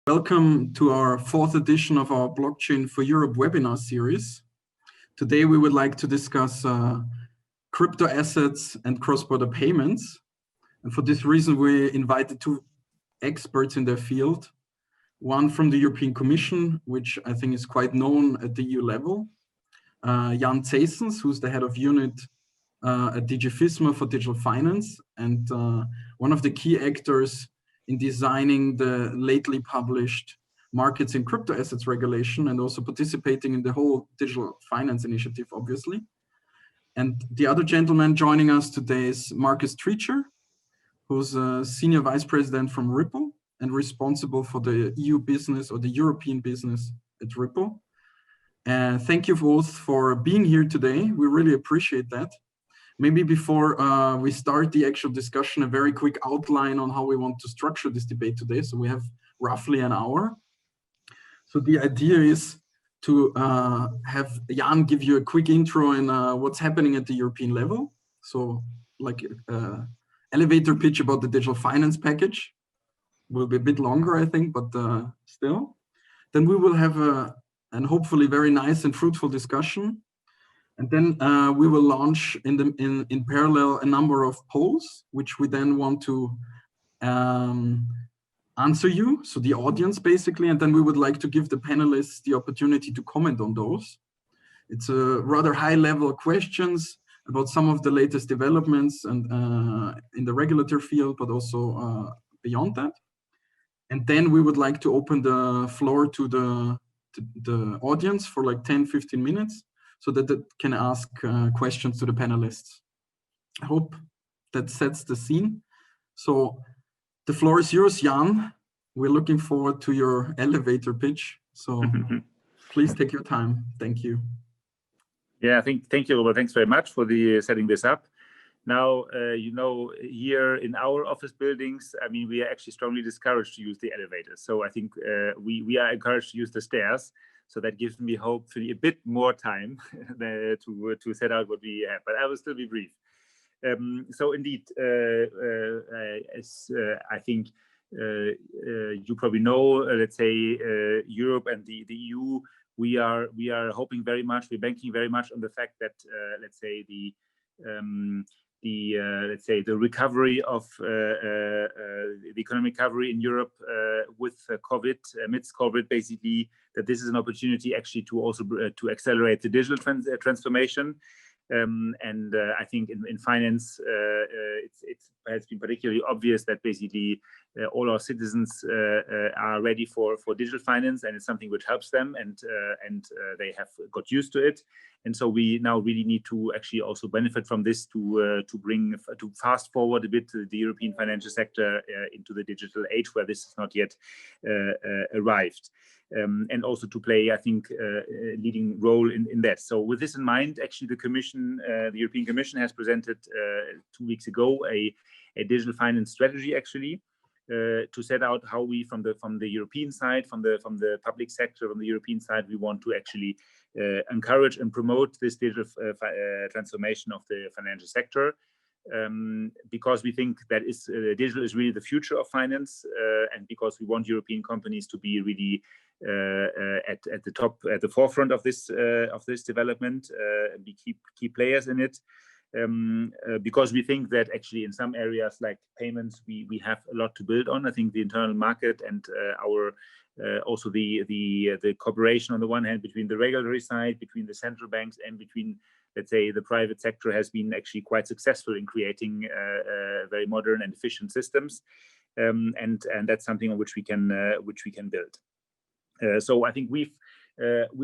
Welcome to our fourth edition of our Blockchain for Europe webinar series. Today we would like to discuss crypto assets and cross-border payments. And for this reason, we invited two experts in their field. One from the European Commission, which I think is quite known at the EU level. Ceyssens, who's the head of unit at DG FISMA for digital finance, and one of the key actors in designing the lately published markets in crypto assets regulation, and also participating in the whole digital finance initiative, obviously. And the other gentleman joining us today is Treacher, who's a senior vice president from Ripple and responsible for the EU business or the European business at Ripple. Thank you both for being here today. We really appreciate that. Maybe before we start the actual discussion, a very quick outline on how we want to structure this debate today. So we have roughly an hour. So the idea is to have Jan give you a quick intro in what's happening at the European level. So like elevator pitch about the digital finance package. Will be a bit longer, I think, but still. Then we will have and hopefully very nice and fruitful discussion. And then we will launch in parallel a number of polls, which we then want to answer you, so the audience basically, and then we would like to give the panelists the opportunity to comment on those. It's a rather high-level questions about some of the latest developments and in the regulatory field, but also beyond that. And then we would like to open the floor to the audience for like 10-15 minutes. So that they can ask questions to the panelists. I hope that sets the scene. So the floor is yours, Jan. We're looking forward to your elevator pitch. So please take your time. Thank you. Yeah, thank you, Robert. Thanks very much for setting this up. Now, here in our office buildings, I mean, we are actually strongly discouraged to use the elevators. So I think we are encouraged to use the stairs. So that gives me hopefully a bit more time to set out what we have, but I will still be brief. So indeed, as I think you probably know, let's say Europe and the EU, we are hoping very much, we're banking very much on the fact that let's say the recovery of the economic recovery in Europe with COVID, amidst COVID, basically, that this is an opportunity actually to also to accelerate the digital transformation. I think in finance, it has been particularly obvious that basically all our citizens are ready for digital finance, and it's something which helps them, and they have got used to it. And so we now really need to actually also benefit from this to fast forward a bit the European financial sector into the digital age where this has not yet arrived. And also to play, I think, a leading role in that. So with this in mind, actually the Commission, the European Commission has presented 2 weeks ago a digital finance strategy, actually, to set out how we, from the European side, from the public sector, from the European side, we want to actually encourage and promote this digital transformation of the financial sector. Because we think that digital is really the future of finance, and because we want European companies to be really at the forefront of this development, and be key players in it. Because we think that actually in some areas like payments, we have a lot to build on. I think the internal market and our also the cooperation on the one hand between the regulatory side, between the central banks, and between, let's say, the private sector has been actually quite successful in creating very modern and efficient systems, and that's something on which we can build. So I think we're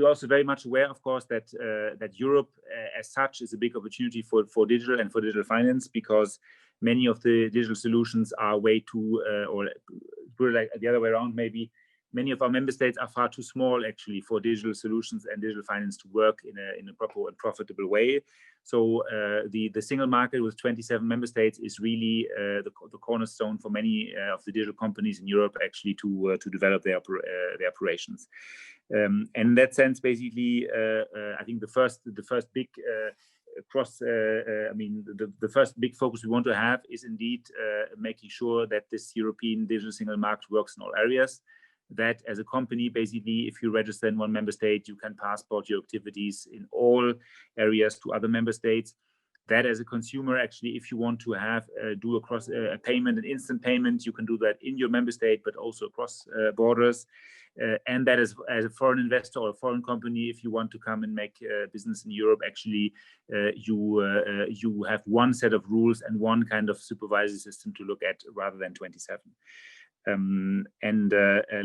also very much aware, of course, that Europe as such is a big opportunity for digital and for digital finance, because many of the digital solutions are way too, or like the other way around, maybe many of our member states are far too small actually for digital solutions and digital finance to work in a proper and profitable way. So the single market with 27 member states is really the cornerstone for many of the digital companies in Europe actually to develop their operations. And in that sense, basically, I think the first big the first big focus we want to have is indeed making sure that this European digital single market works in all areas. that as a company, basically, if you register in one member state, you can passport your activities in all areas to other member states. That as a consumer, actually, if you want to have do across a payment, an instant payment, you can do that in your member state, but also across borders. And that as a foreign investor or a foreign company, if you want to come and make business in Europe, actually, you have one set of rules and one kind of supervisory system to look at rather than 27.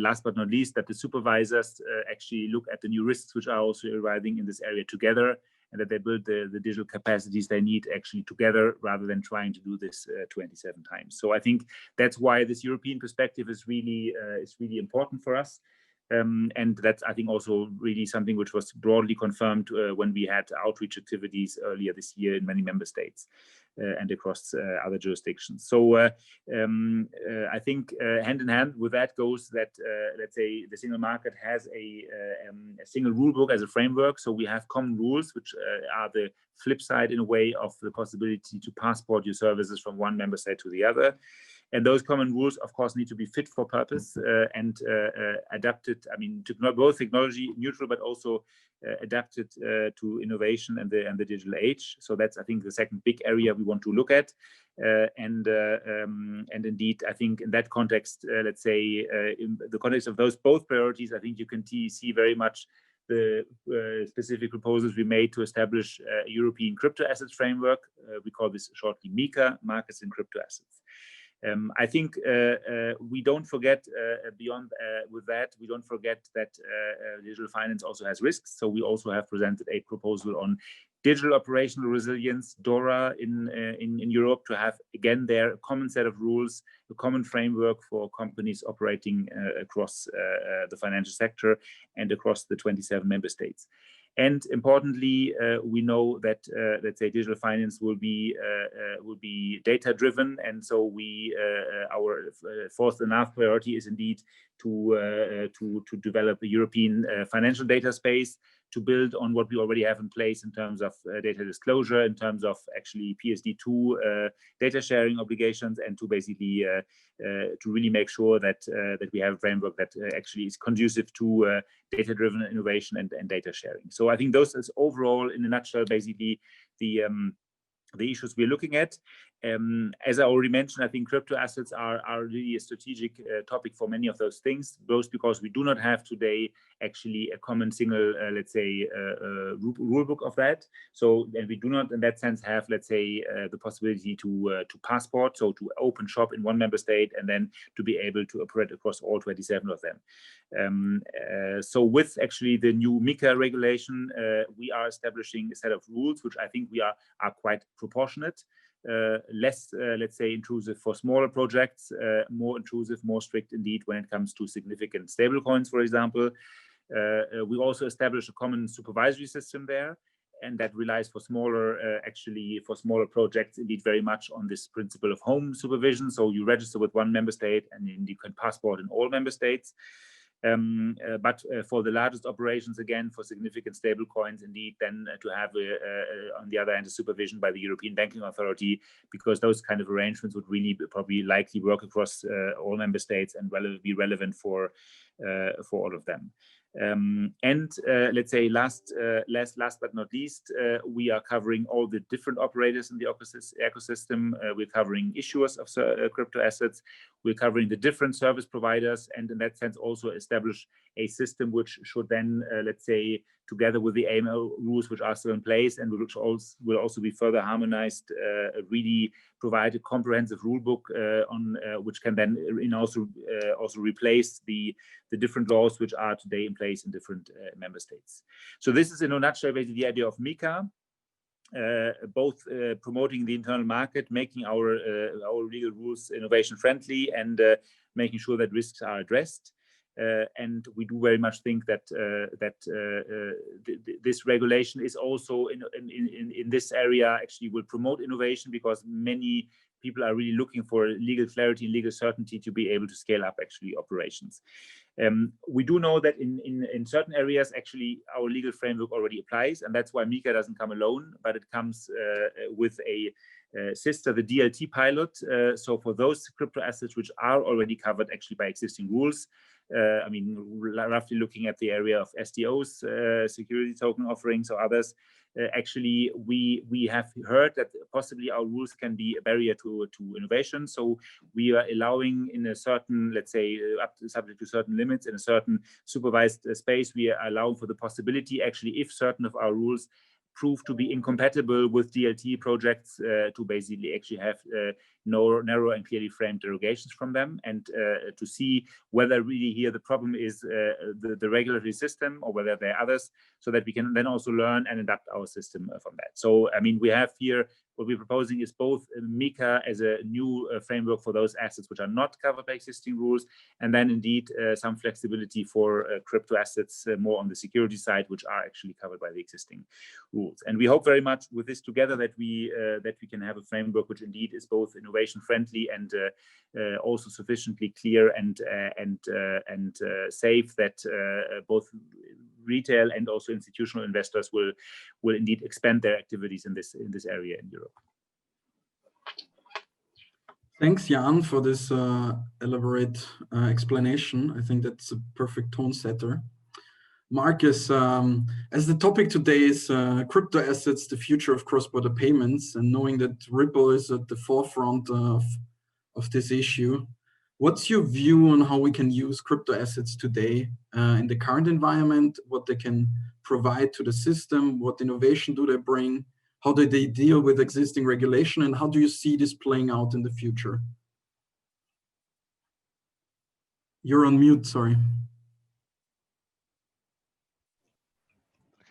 Last but not least, that the supervisors actually look at the new risks which are also arriving in this area together, and that they build the digital capacities they need actually together rather than trying to do this 27 times. So I think that's why this European perspective is really important for us. And that's, I think, also really something which was broadly confirmed when we had outreach activities earlier this year in many member states and across other jurisdictions. So I think hand in hand with that goes that, let's say, the single market has a single rule book as a framework. So we have common rules, which are the flip side in a way of the possibility to passport your services from one member state to the other. And those common rules, of course, need to be fit for purpose and adapted. I mean, both technology neutral, but also adapted to innovation and the digital age. So that's, I think, the second big area we want to look at. And indeed, I think in that context, let's say, in the context of those both priorities, I think you can see very much the specific proposals we made to establish a European crypto assets framework. We call this shortly MiCA, Markets in Crypto Assets. I think we don't forget beyond with that, we don't forget that digital finance also has risks. So we also have presented a proposal on digital operational resilience, DORA, in Europe, to have, again, there a common set of rules, a common framework for companies operating across the financial sector and across the 27 member states. And importantly, we know that let's say digital finance will be data driven, and so our fourth and last priority is indeed to develop a European financial data space, to build on what we already have in place in terms of data disclosure, in terms of actually PSD2 data sharing obligations, and to basically to really make sure that that we have a framework that actually is conducive to data-driven innovation and data sharing. So I think those is overall, in a nutshell, basically the issues we're looking at. As I already mentioned, I think crypto assets are really a strategic topic for many of those things, both because we do not have today actually a common single, let's say, rule book of that. So, and we do not, in that sense, have, let's say, the possibility to passport, so to open shop in one member state and then to be able to operate across all 27 of them. So with actually the new MiCA regulation, we are establishing a set of rules, which I think we are quite proportionate. Less, let's say, intrusive for smaller projects, more intrusive, more strict indeed when it comes to significant stablecoins, for example. We also established a common supervisory system there, and that relies for smaller, actually for smaller projects, indeed very much on this principle of home supervision. So you register with one member state and then you can passport in all member states. But for the largest operations, again, for significant stable coins, indeed, then to have, on the other hand, a supervision by the European Banking Authority, because those kind of arrangements would really probably likely work across all member states and be relevant for all of them. Let's say last but not least, we are covering all the different operators in the ecosystem. We're covering issuers of crypto assets. We're covering the different service providers, and in that sense also establish a system which should then, let's say, together with the AML rules which are still in place and which will also be further harmonized, really provide a comprehensive rule book on which can then also replace the different laws which are today in place in different member states. So this is in a nutshell basically the idea of MiCA. Both promoting the internal market, making our legal rules innovation friendly, and making sure that risks are addressed. And we do very much think that this regulation is also in this area actually will promote innovation, because many people are really looking for legal clarity and legal certainty to be able to scale up actually operations. We do know that in certain areas actually our legal framework already applies, and that's why MiCA doesn't come alone, but it comes with a sister, the DLT pilot. So for those crypto assets which are already covered actually by existing rules, I mean, roughly looking at the area of STOs, security token offerings or others, actually we have heard that possibly our rules can be a barrier to innovation. So we are allowing in a certain, let's say, subject to certain limits in a certain supervised space, we are allowing for the possibility actually, if certain of our rules prove to be incompatible with DLT projects, to basically actually have narrow and clearly framed derogations from them, and to see whether really here the problem is the regulatory system or whether there are others, so that we can then also learn and adapt our system from that. So, I mean, we have here, what we're proposing is both MiCA as a new framework for those assets which are not covered by existing rules, and then indeed some flexibility for crypto assets more on the security side, which are actually covered by the existing rules. And we hope very much with this together that we can have a framework which indeed is both innovation friendly and also sufficiently clear and safe that both retail and also institutional investors will indeed expand their activities in this area in Europe. Thanks, Jan, for this elaborate explanation. I think that's a perfect tone setter. Marcus, as the topic today is crypto assets, the future of cross-border payments, and knowing that Ripple is at the forefront of this issue, what's your view on how we can use crypto assets today in the current environment, what they can provide to the system, what innovation do they bring, how do they deal with existing regulation, and how do you see this playing out in the future? You're on mute, sorry.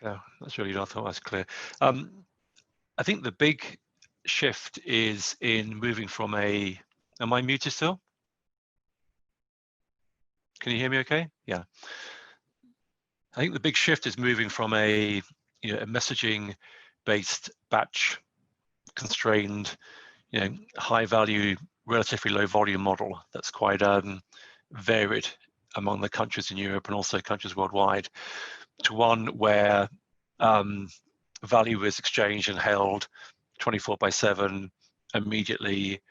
Yeah, that's really not thought that's clear. I think the big shift is in moving from a, am I muted still? Can you hear me okay? Yeah. I think the big shift is moving from a, a messaging based batch constrained, high value, relatively low volume model that's quite varied among the countries in Europe and also countries worldwide, to one where value is exchanged and held 24/7 immediately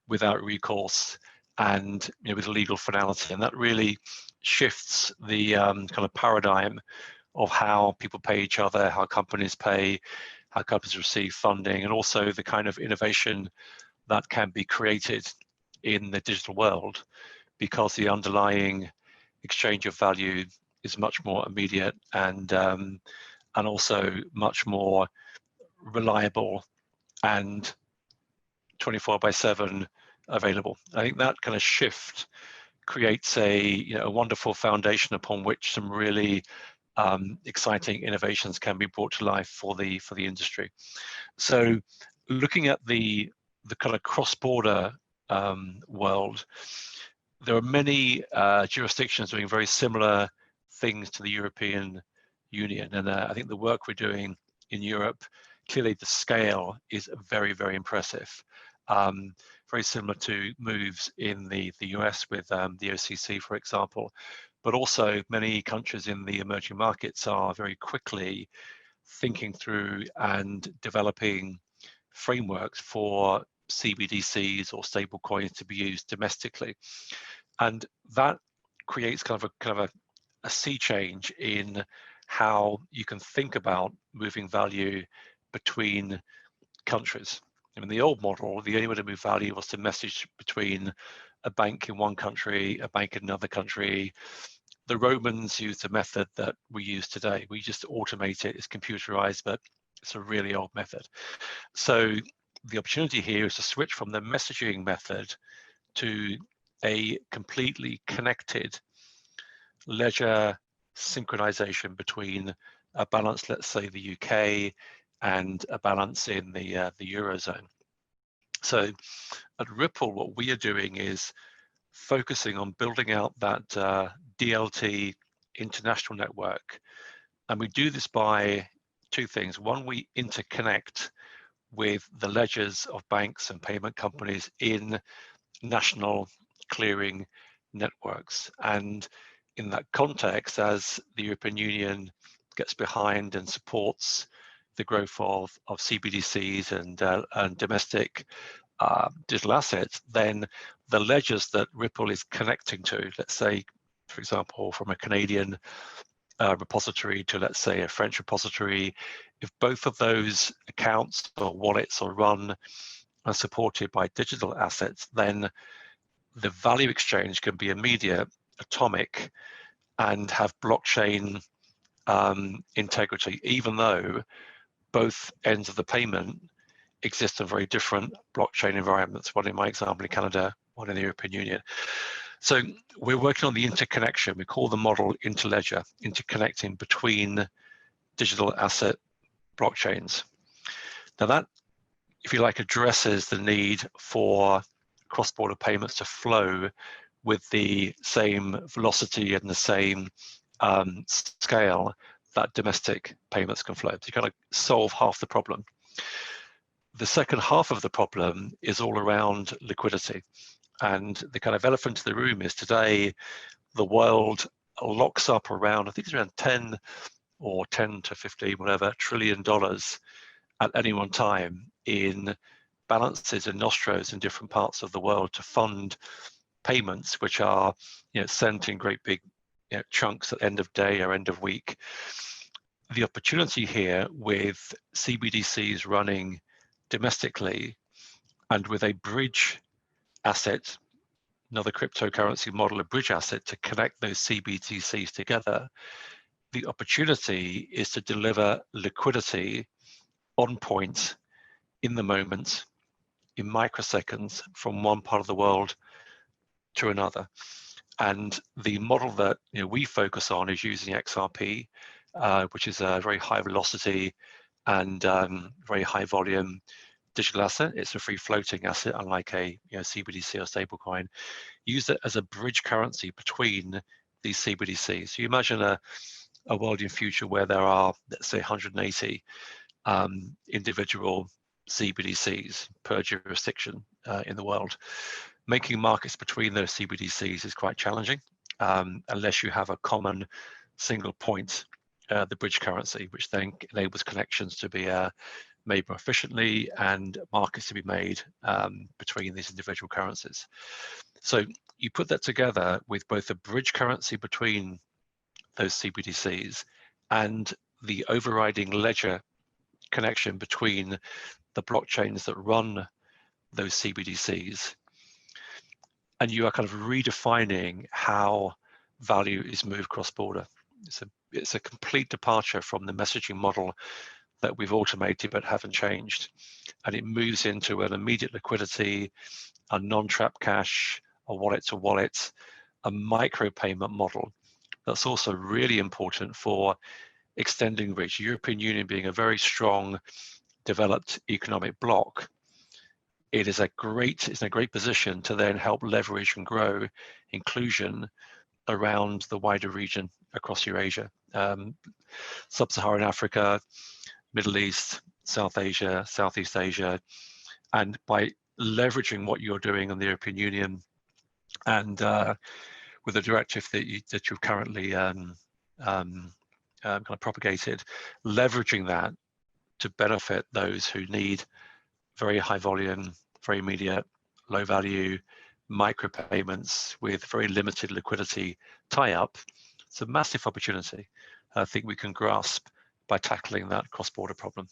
without recourse and with legal finality. And that really shifts the kind of paradigm of how people pay each other, how companies pay, how companies receive funding, and also the kind of innovation that can be created in the digital world, because the underlying exchange of value is much more immediate and also much more reliable and 24/7 available. I think that kind of shift creates a wonderful foundation upon which some really exciting innovations can be brought to life for the industry. So, looking at the kind of cross-border world, there are many jurisdictions doing very similar things to the European Union, and I think the work we're doing in Europe, clearly the scale is very, very impressive. Very similar to moves in the US with the OCC, for example, but also many countries in the emerging markets are very quickly thinking through and developing frameworks for CBDCs or stable coins to be used domestically. And that creates kind of a sea change in how you can think about moving value between countries. I mean, the old model, the only way to move value was to message between a bank in one country, a bank in another country. The Romans used a method that we use today. We just automate it. It's computerized, but it's a really old method. So the opportunity here is to switch from the messaging method to a completely connected ledger synchronization between a balance, let's say the UK, and a balance in the Eurozone. So at Ripple, what we are doing is focusing on building out that DLT international network. And we do this by two things. One, we interconnect with the ledgers of banks and payment companies in national clearing networks. And in that context, as the European Union gets behind and supports the growth of CBDCs and domestic digital assets, then the ledgers that Ripple is connecting to, let's say, for example, from a Canadian repository to, let's say, a French repository, if both of those accounts or wallets or run are supported by digital assets, then the value exchange can be immediate, atomic, and have blockchain integrity, even though both ends of the payment exist in very different blockchain environments, one in my example in Canada, one in the European Union. So we're working on the interconnection. We call the model interledger, interconnecting between digital asset blockchains. Now that, if you like, addresses the need for cross-border payments to flow with the same velocity and the same scale that domestic payments can flow. So you kind of solve half the problem. The second half of the problem is all around liquidity. And the kind of elephant in the room is today, the world locks up around, I think it's around 10 to 15, whatever, trillion dollars at any one time in balances and nostros in different parts of the world to fund payments, which are, sent in great big chunks at end of day or end of week. The opportunity here with CBDCs running domestically and with a bridge asset, another cryptocurrency model, a bridge asset to connect those CBDCs together, the opportunity is to deliver liquidity on point in the moment, in microseconds, from one part of the world to another. And the model that we focus on is using XRP, which is a very high velocity and very high volume digital asset. It's a free floating asset, unlike a CBDC or stablecoin. Use it as a bridge currency between these CBDCs. So you imagine a world in future where there are, let's say, 180 individual CBDCs per jurisdiction in the world. Making markets between those CBDCs is quite challenging unless you have a common single point, the bridge currency, which then enables connections to be made more efficiently and markets to be made between these individual currencies. So you put that together with both a bridge currency between those CBDCs and the overriding ledger connection between the blockchains that run those CBDCs, and you are kind of redefining how value is moved cross-border. It's a complete departure from the messaging model that we've automated but haven't changed. And it moves into an immediate liquidity, a non-trap cash, a wallet-to-wallet, a micro-payment model. That's also really important for extending reach. European Union being a very strong, developed economic bloc, it's in a great position to then help leverage and grow inclusion around the wider region across Eurasia, Sub-Saharan Africa, Middle East, South Asia, Southeast Asia. And by leveraging what you're doing in the European Union and with the directive that you've currently kind of propagated, leveraging that to benefit those who need very high volume, very immediate, low value micropayments with very limited liquidity tie-up. It's a massive opportunity I think we can grasp by tackling that cross-border problem.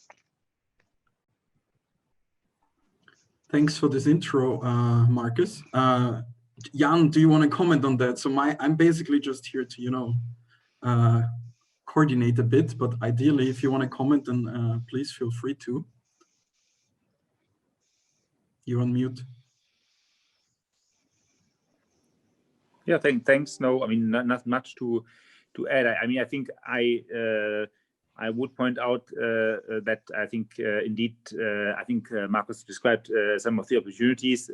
Thanks for this intro, Marcus. Jan, do you want to comment on that? So I'm basically just here to, coordinate a bit, but ideally, if you want to comment, then please feel free to. You're on mute. Yeah, thanks. No, I mean, not much to add. I mean, I think I would point out that I think indeed, I think Marcus described some of the opportunities.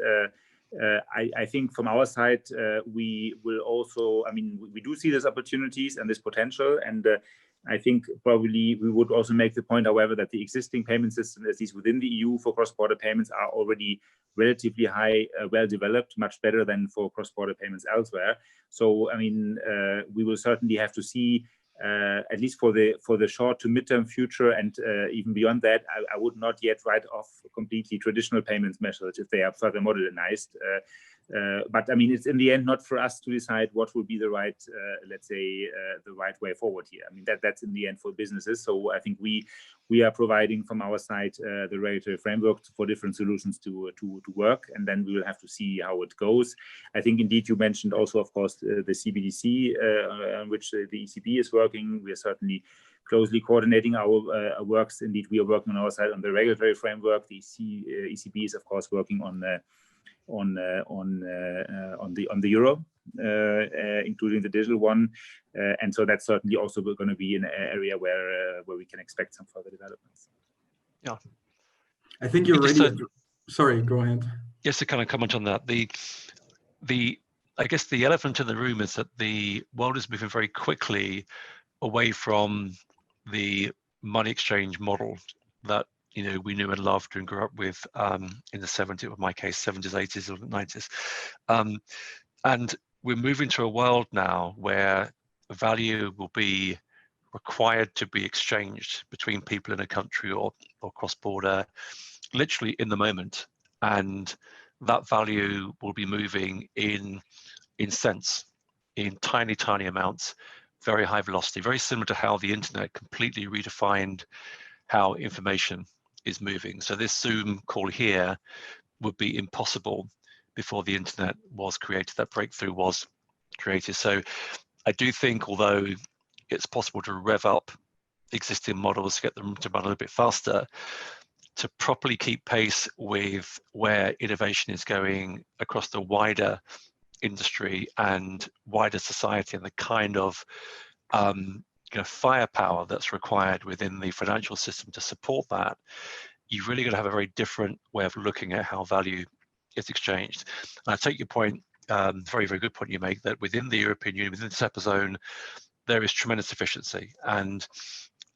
I think from our side, we will also, I mean, we do see these opportunities and this potential. And I think probably we would also make the point, however, that the existing payment system, at least within the EU for cross-border payments, are already relatively high, well developed, much better than for cross-border payments elsewhere. So, I mean, we will certainly have to see at least for the short to midterm future, and even beyond that, I would not yet write off completely traditional payments methods if they are further modernized. But I mean, it's in the end not for us to decide what will be the right, let's say, the right way forward here. I mean, that's in the end for businesses. So I think we are providing from our side the regulatory framework for different solutions to work, and then we will have to see how it goes. I think indeed you mentioned also, of course, the CBDC on which the ECB is working. We are certainly closely coordinating our works. Indeed, we are working on our side on the regulatory framework. The ECB is, of course, working on the euro, including the digital one, and so that's certainly also going to be an area where we can expect some further developments. Yeah, I think you're ready. Sorry, go ahead. Yes, to kind of comment on that, I guess the elephant in the room is that the world is moving very quickly away from the money exchange model that we knew and loved and grew up with in the 70s, in my case, 70s, 80s, or 90s. And we're moving to a world now where value will be required to be exchanged between people in a country or cross-border, literally in the moment. And that value will be moving in cents, in tiny, tiny amounts, very high velocity, very similar to how the internet completely redefined how information is moving. So this Zoom call here would be impossible before the internet was created, that breakthrough was created. So I do think, although it's possible to rev up existing models, get them to run a little bit faster, to properly keep pace with where innovation is going across the wider industry and wider society, and the kind of firepower that's required within the financial system to support that, you've really got to have a very different way of looking at how value is exchanged. And I take your point, very, very good point you make, that within the European Union, within the SEPA zone, there is tremendous efficiency. And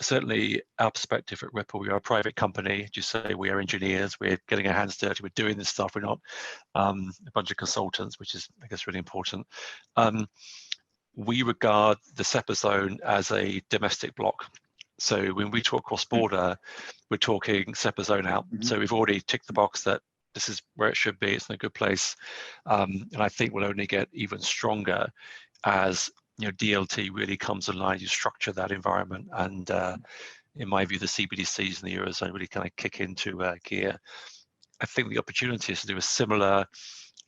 certainly our perspective at Ripple, we are a private company. As you say, we are engineers, we're getting our hands dirty, we're doing this stuff. We're not a bunch of consultants, which is, I guess, really important. We regard the SEPA zone as a domestic block. So when we talk cross-border, we're talking SEPA zone out. So we've already ticked the box that this is where it should be. It's in a good place. And I think we'll only get even stronger as DLT really comes online. You structure that environment. And in my view, the CBDCs in the Eurozone really kind of kick into gear. I think the opportunity is to do a similar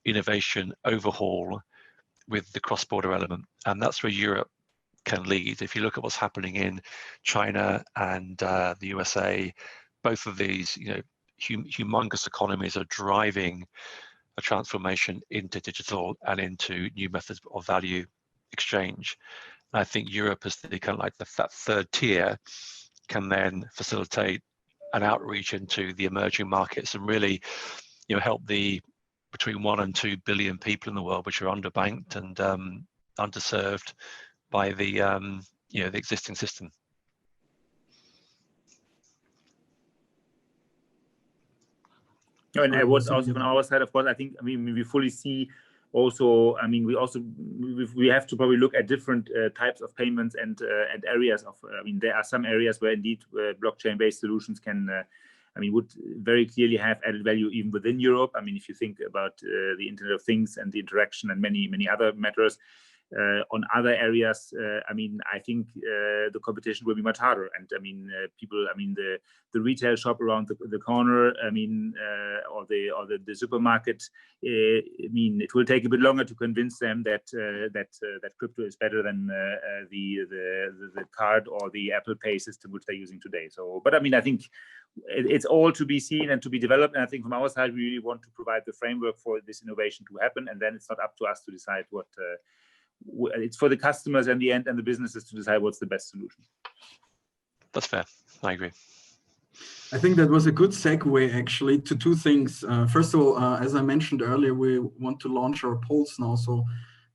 innovation overhaul with the cross-border element. And that's where Europe can lead. If you look at what's happening in China and the USA, both of these, humongous economies are driving a transformation into digital and into new methods of value exchange. And I think Europe is the kind of like that third tier can then facilitate an outreach into the emerging markets and really, help the between 1 and 2 billion people in the world which are underbanked and underserved by the the existing system. And I would also, on our side, of course, I think, we fully see also, we have to probably look at different types of payments and areas of, there are some areas where indeed blockchain-based solutions can, would very clearly have added value even within Europe. If you think about the Internet of Things and the interaction and many, many other matters, on other areas, I think the competition will be much harder. And people, the retail shop around the corner, or the supermarket, it will take a bit longer to convince them that crypto is better than the card or the Apple Pay system which they're using today. So, but I think it's all to be seen and to be developed. And I think from our side, we really want to provide the framework for this innovation to happen. And then it's not up to us to decide what. It's for the customers and the end and the businesses to decide what's the best solution. That's fair. I agree. I think that was a good segue actually to two things. First of all, as I mentioned earlier, we want to launch our polls now. So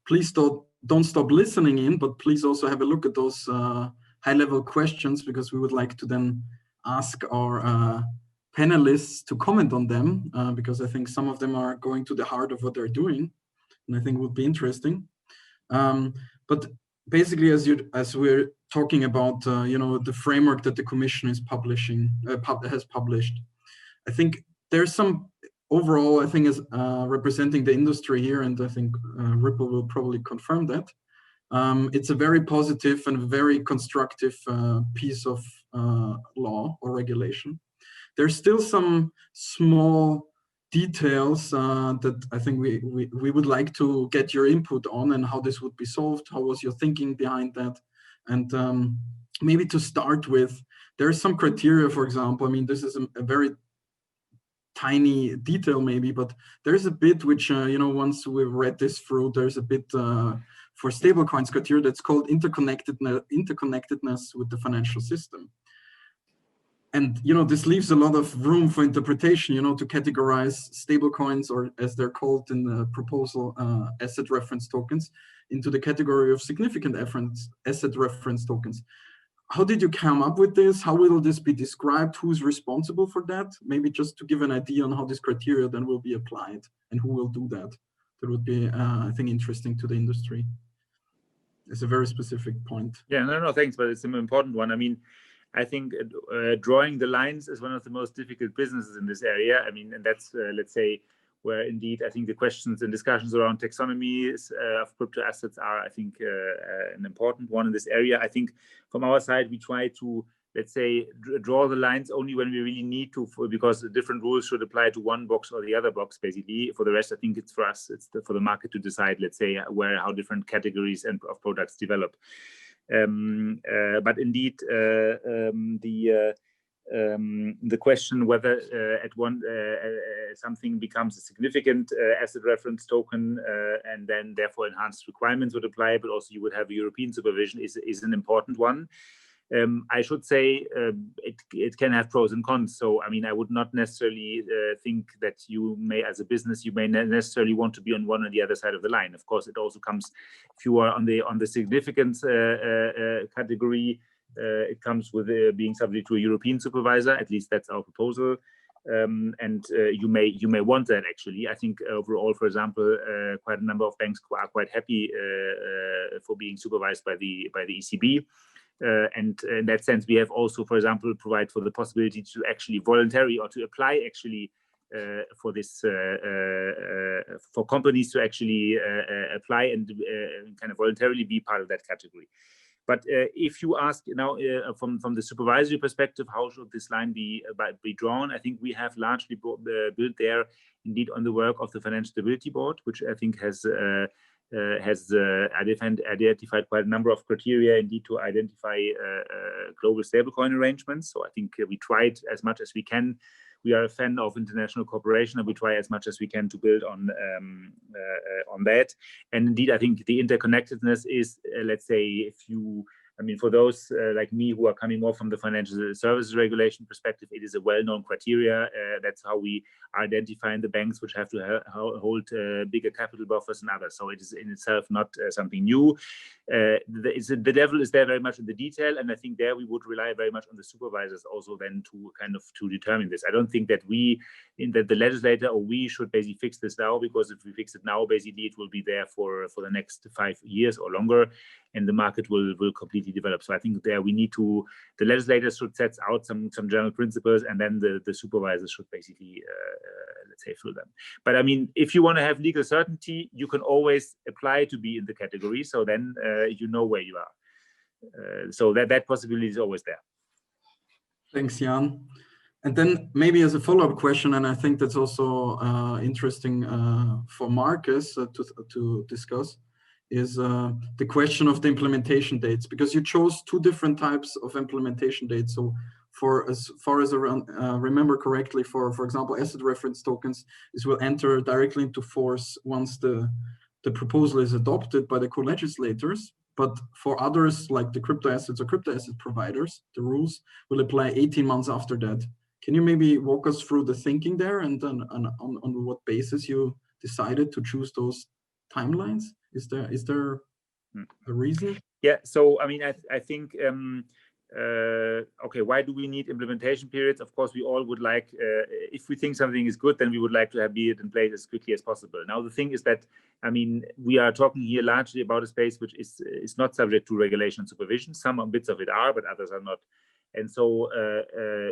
please don't stop listening in, but please also have a look at those high-level questions, because we would like to then ask our panelists to comment on them, because I think some of them are going to the heart of what they're doing, and I think it would be interesting. But basically, as we're talking about, you know, the framework that the Commission is publishing, has published, I think there's some overall, I think, is representing the industry here, and I think Ripple will probably confirm that. It's a very positive and very constructive piece of law or regulation. There's still some small details that I think we would like to get your input on, and how this would be solved. How was your thinking behind that? And maybe to start with, there are some criteria, for example. I mean, this is a very tiny detail maybe, but there's a bit which, you know, once we've read this through, there's a bit for stablecoins criteria that's called interconnectedness with the financial system. And, you know, this leaves a lot of room for interpretation, you know, to categorize stablecoins, or as they're called in the proposal, asset reference tokens, into the category of significant asset reference tokens. How did you come up with this? How will this be described? Who's responsible for that? Maybe just to give an idea on how this criteria then will be applied and who will do that. That would be, I think, interesting to the industry. It's a very specific point. Yeah, no, thanks, but it's an important one. I mean, I think drawing the lines is one of the most difficult businesses in this area. I mean, and that's, let's say, where indeed I think the questions and discussions around taxonomies of crypto assets are, I think, an important one in this area. I think from our side, we try to, let's say, draw the lines only when we really need to, because the different rules should apply to one box or the other box, basically. For the rest, I think it's for us, it's for the market to decide, let's say, how different categories and of products develop. But indeed, the question whether something becomes a significant asset reference token and then therefore enhanced requirements would apply, but also you would have European supervision is an important one. I should say it can have pros and cons. So, I mean, I would not necessarily think that you may, as a business, you may necessarily want to be on one or the other side of the line. Of course, it also comes, if you are on the significance category, it comes with being subject to a European supervisor. At least that's our proposal. And you may want that, actually. I think overall, for example, quite a number of banks are quite happy for being supervised by the ECB. And in that sense, we have also, for example, provide for the possibility to actually voluntarily or to apply actually for this for companies to actually apply and kind of voluntarily be part of that category. But if you ask now from the supervisory perspective, how should this line be drawn? I think we have largely built there indeed on the work of the Financial Stability Board, which I think has identified quite a number of criteria indeed to identify global stablecoin arrangements. So I think we tried as much as we can. We are a fan of international cooperation, and we try as much as we can to build on that. And indeed, I think the interconnectedness is, let's say, I mean, for those like me who are coming more from the financial services regulation perspective, it is a well-known criteria. That's how we are identifying the banks which have to hold bigger capital buffers than others. So it is in itself not something new. The devil is there very much in the detail, and I think there we would rely very much on the supervisors also then to determine this. I don't think that the legislator or we should basically fix this now, because if we fix it now, basically it will be there for the next 5 years or longer, and the market will completely develop. So I think there the legislators should set out some general principles, and then the supervisors should basically let's say fill them. But I mean, if you want to have legal certainty, you can always apply to be in the category. So then you know where you are. So that possibility is always there. Thanks, Jan. And then maybe as a follow-up question, and I think that's also interesting for Marcus to discuss, is the question of the implementation dates, because you chose 2 different types of implementation dates. So for as far as I remember correctly, for example, asset reference tokens, this will enter directly into force once the proposal is adopted by the co-legislators. But for others, like the crypto assets or crypto asset providers, the rules will apply 18 months after that. Can you maybe walk us through the thinking there, and then on what basis you decided to choose those timelines? Is there a reason? Yeah, so I mean, I think okay, why do we need implementation periods? Of course, we all would like, if we think something is good, then we would like to have it in place as quickly as possible. Now, the thing is that, I mean, we are talking here largely about a space which is not subject to regulation and supervision. Some bits of it are, but others are not. And so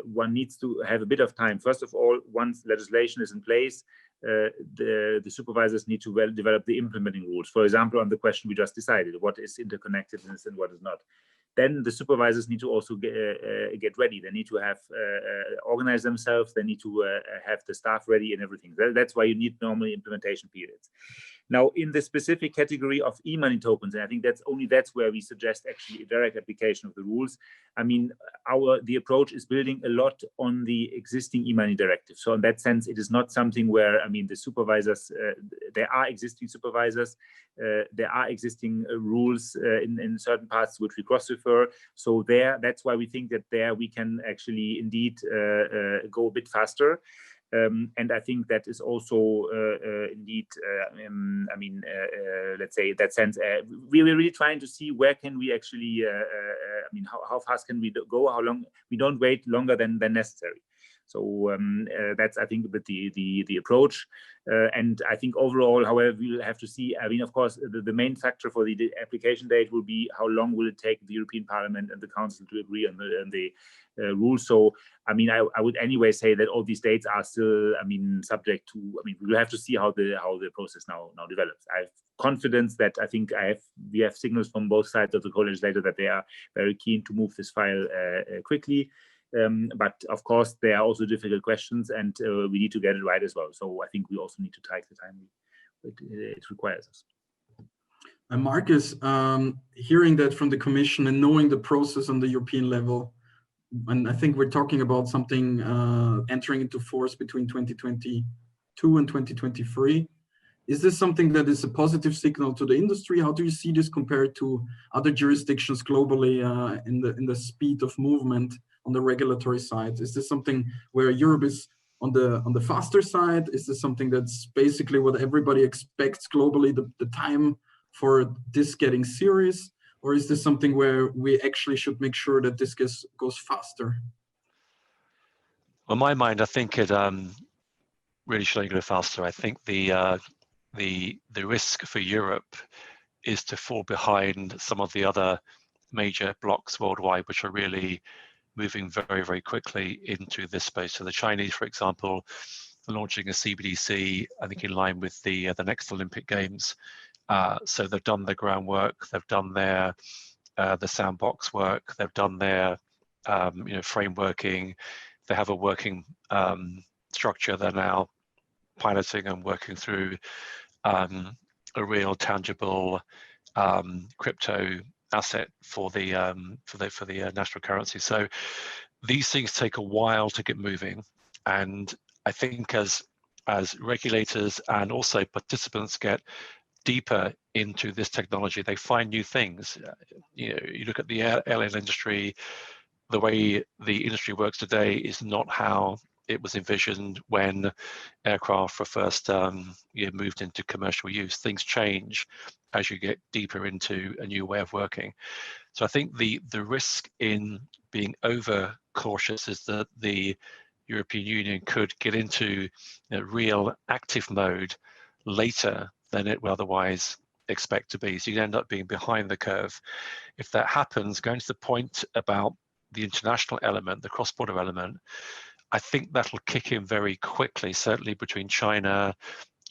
one needs to have a bit of time. First of all, once legislation is in place, the supervisors need to develop the implementing rules. For example, on the question we just decided, what is interconnectedness and what is not. Then the supervisors need to also get ready. They need to have organize themselves. They need to have the staff ready and everything. That's why you need normally implementation periods. Now, in the specific category of e-money tokens, and I think that's where we suggest actually a direct application of the rules. I mean, the approach is building a lot on the existing e-money directive. So in that sense, it is not something where, I mean, the supervisors, there are existing supervisors, there are existing rules in certain parts which we cross-refer. So that's why we think that there we can actually indeed go a bit faster. And I think that is also indeed, I mean, let's say in that sense, we're really trying to see where can we actually, I mean, how fast can we go, how long, we don't wait longer than necessary. So that's, I think, the approach. And I think overall, however, we'll have to see. I mean, of course, the main factor for the application date will be how long will it take the European Parliament and the Council to agree on the rules. So, I mean, I would anyway say that all these dates are still, I mean, subject to. I mean, we'll have to see how the process now develops. I have confidence that I think we have signals from both sides of the co-legislator that they are very keen to move this file quickly. But of course, there are also difficult questions, and we need to get it right as well. So I think we also need to take the time it requires us. And Marcus, hearing that from the Commission and knowing the process on the European level, and I think we're talking about something entering into force between 2022 and 2023. Is this something that is a positive signal to the industry? How do you see this compared to other jurisdictions globally in the speed of movement on the regulatory side? Is this something where Europe is on the faster side? Is this something that's basically what everybody expects globally, the time for this getting serious? Or is this something where we actually should make sure that this goes faster? On my mind, I think it really should go faster. I think the risk for Europe is to fall behind some of the other major blocks worldwide, which are really moving very, very quickly into this space. So the Chinese, for example, are launching a CBDC, I think in line with the next Olympic Games. So they've done the groundwork, they've done the sandbox work, they've done their frameworking. They have a working structure. They're now piloting and working through a real tangible crypto asset for the national currency. So these things take a while to get moving, and I think as regulators and also participants get deeper into this technology, they find new things. You look at the airline industry, the way the industry works today is not how it was envisioned when aircraft were first moved into commercial use. Things change as you get deeper into a new way of working. So I think the risk in being over cautious is that the European Union could get into real active mode later than it will otherwise expect to be. So you end up being behind the curve. If that happens, going to the point about the international element, the cross-border element, I think that'll kick in very quickly, certainly between China,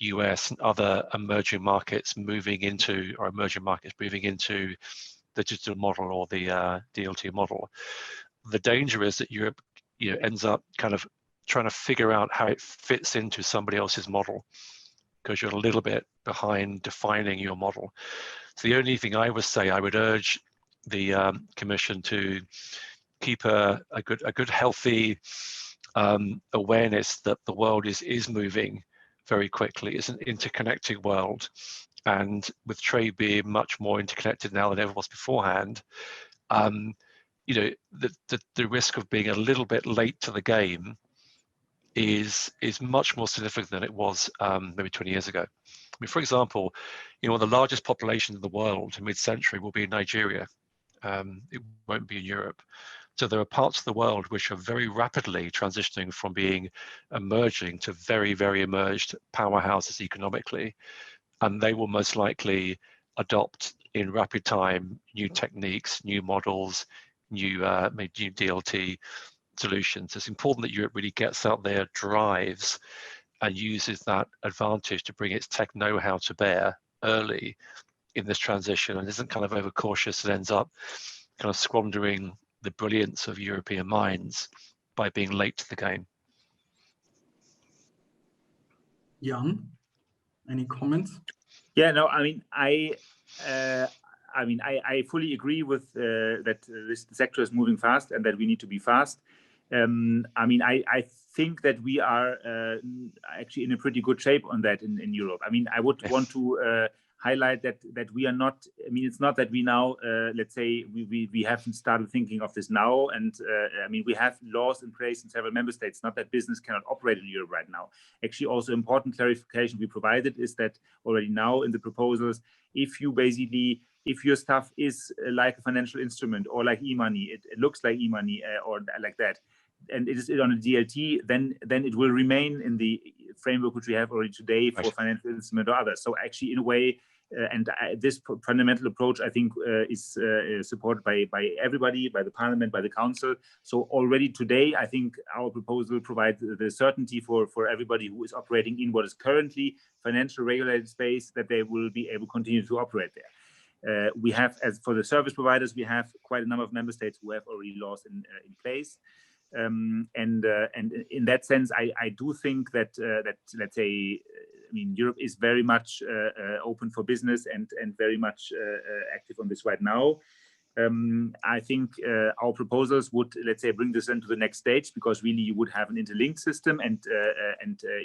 US, and other emerging markets moving into the digital model or the DLT model. The danger is that Europe ends up kind of trying to figure out how it fits into somebody else's model, because you're a little bit behind defining your model. So the only thing I would say, I would urge the Commission to keep a good healthy awareness that the world is moving very quickly. It's an interconnected world, and with trade being much more interconnected now than ever was beforehand, the risk of being a little bit late to the game is much more significant than it was maybe 20 years ago. I mean, for example, the largest population in the world in mid-century will be in Nigeria. It won't be in Europe. So there are parts of the world which are very rapidly transitioning from being emerging to very, very emerged powerhouses economically. And they will most likely adopt in rapid time new techniques, new models, new DLT solutions. It's important that Europe really gets out there, drives, and uses that advantage to bring its tech know-how to bear early in this transition, and isn't kind of overcautious and ends up kind of squandering the brilliance of European minds by being late to the game. Jan, any comments? Yeah, no, I fully agree with that this sector is moving fast and that we need to be fast. I think that we are actually in a pretty good shape on that in Europe. I would want to highlight that we are not. It's not that we now, let's say, we haven't started thinking of this now, and we have laws in place in several member states. Not that business cannot operate in Europe right now. Actually, also important clarification we provided is that already now in the proposals, if your stuff is like a financial instrument or like e-money, it looks like e-money or like that, and it is on a DLT, then it will remain in the framework which we have already today for financial instrument or others. So actually, in a way, this fundamental approach, I think, is supported by everybody, by the Parliament, by the Council. So already today, I think our proposal provides the certainty for everybody who is operating in what is currently financial regulated space, that they will be able to continue to operate there. We have, as for the service providers, we have quite a number of member states who have already laws in place. And in that sense, I do think that let's say, Europe is very much open for business and very much active on this right now. I think our proposals would, let's say, bring this into the next stage, because really you would have an interlinked system, and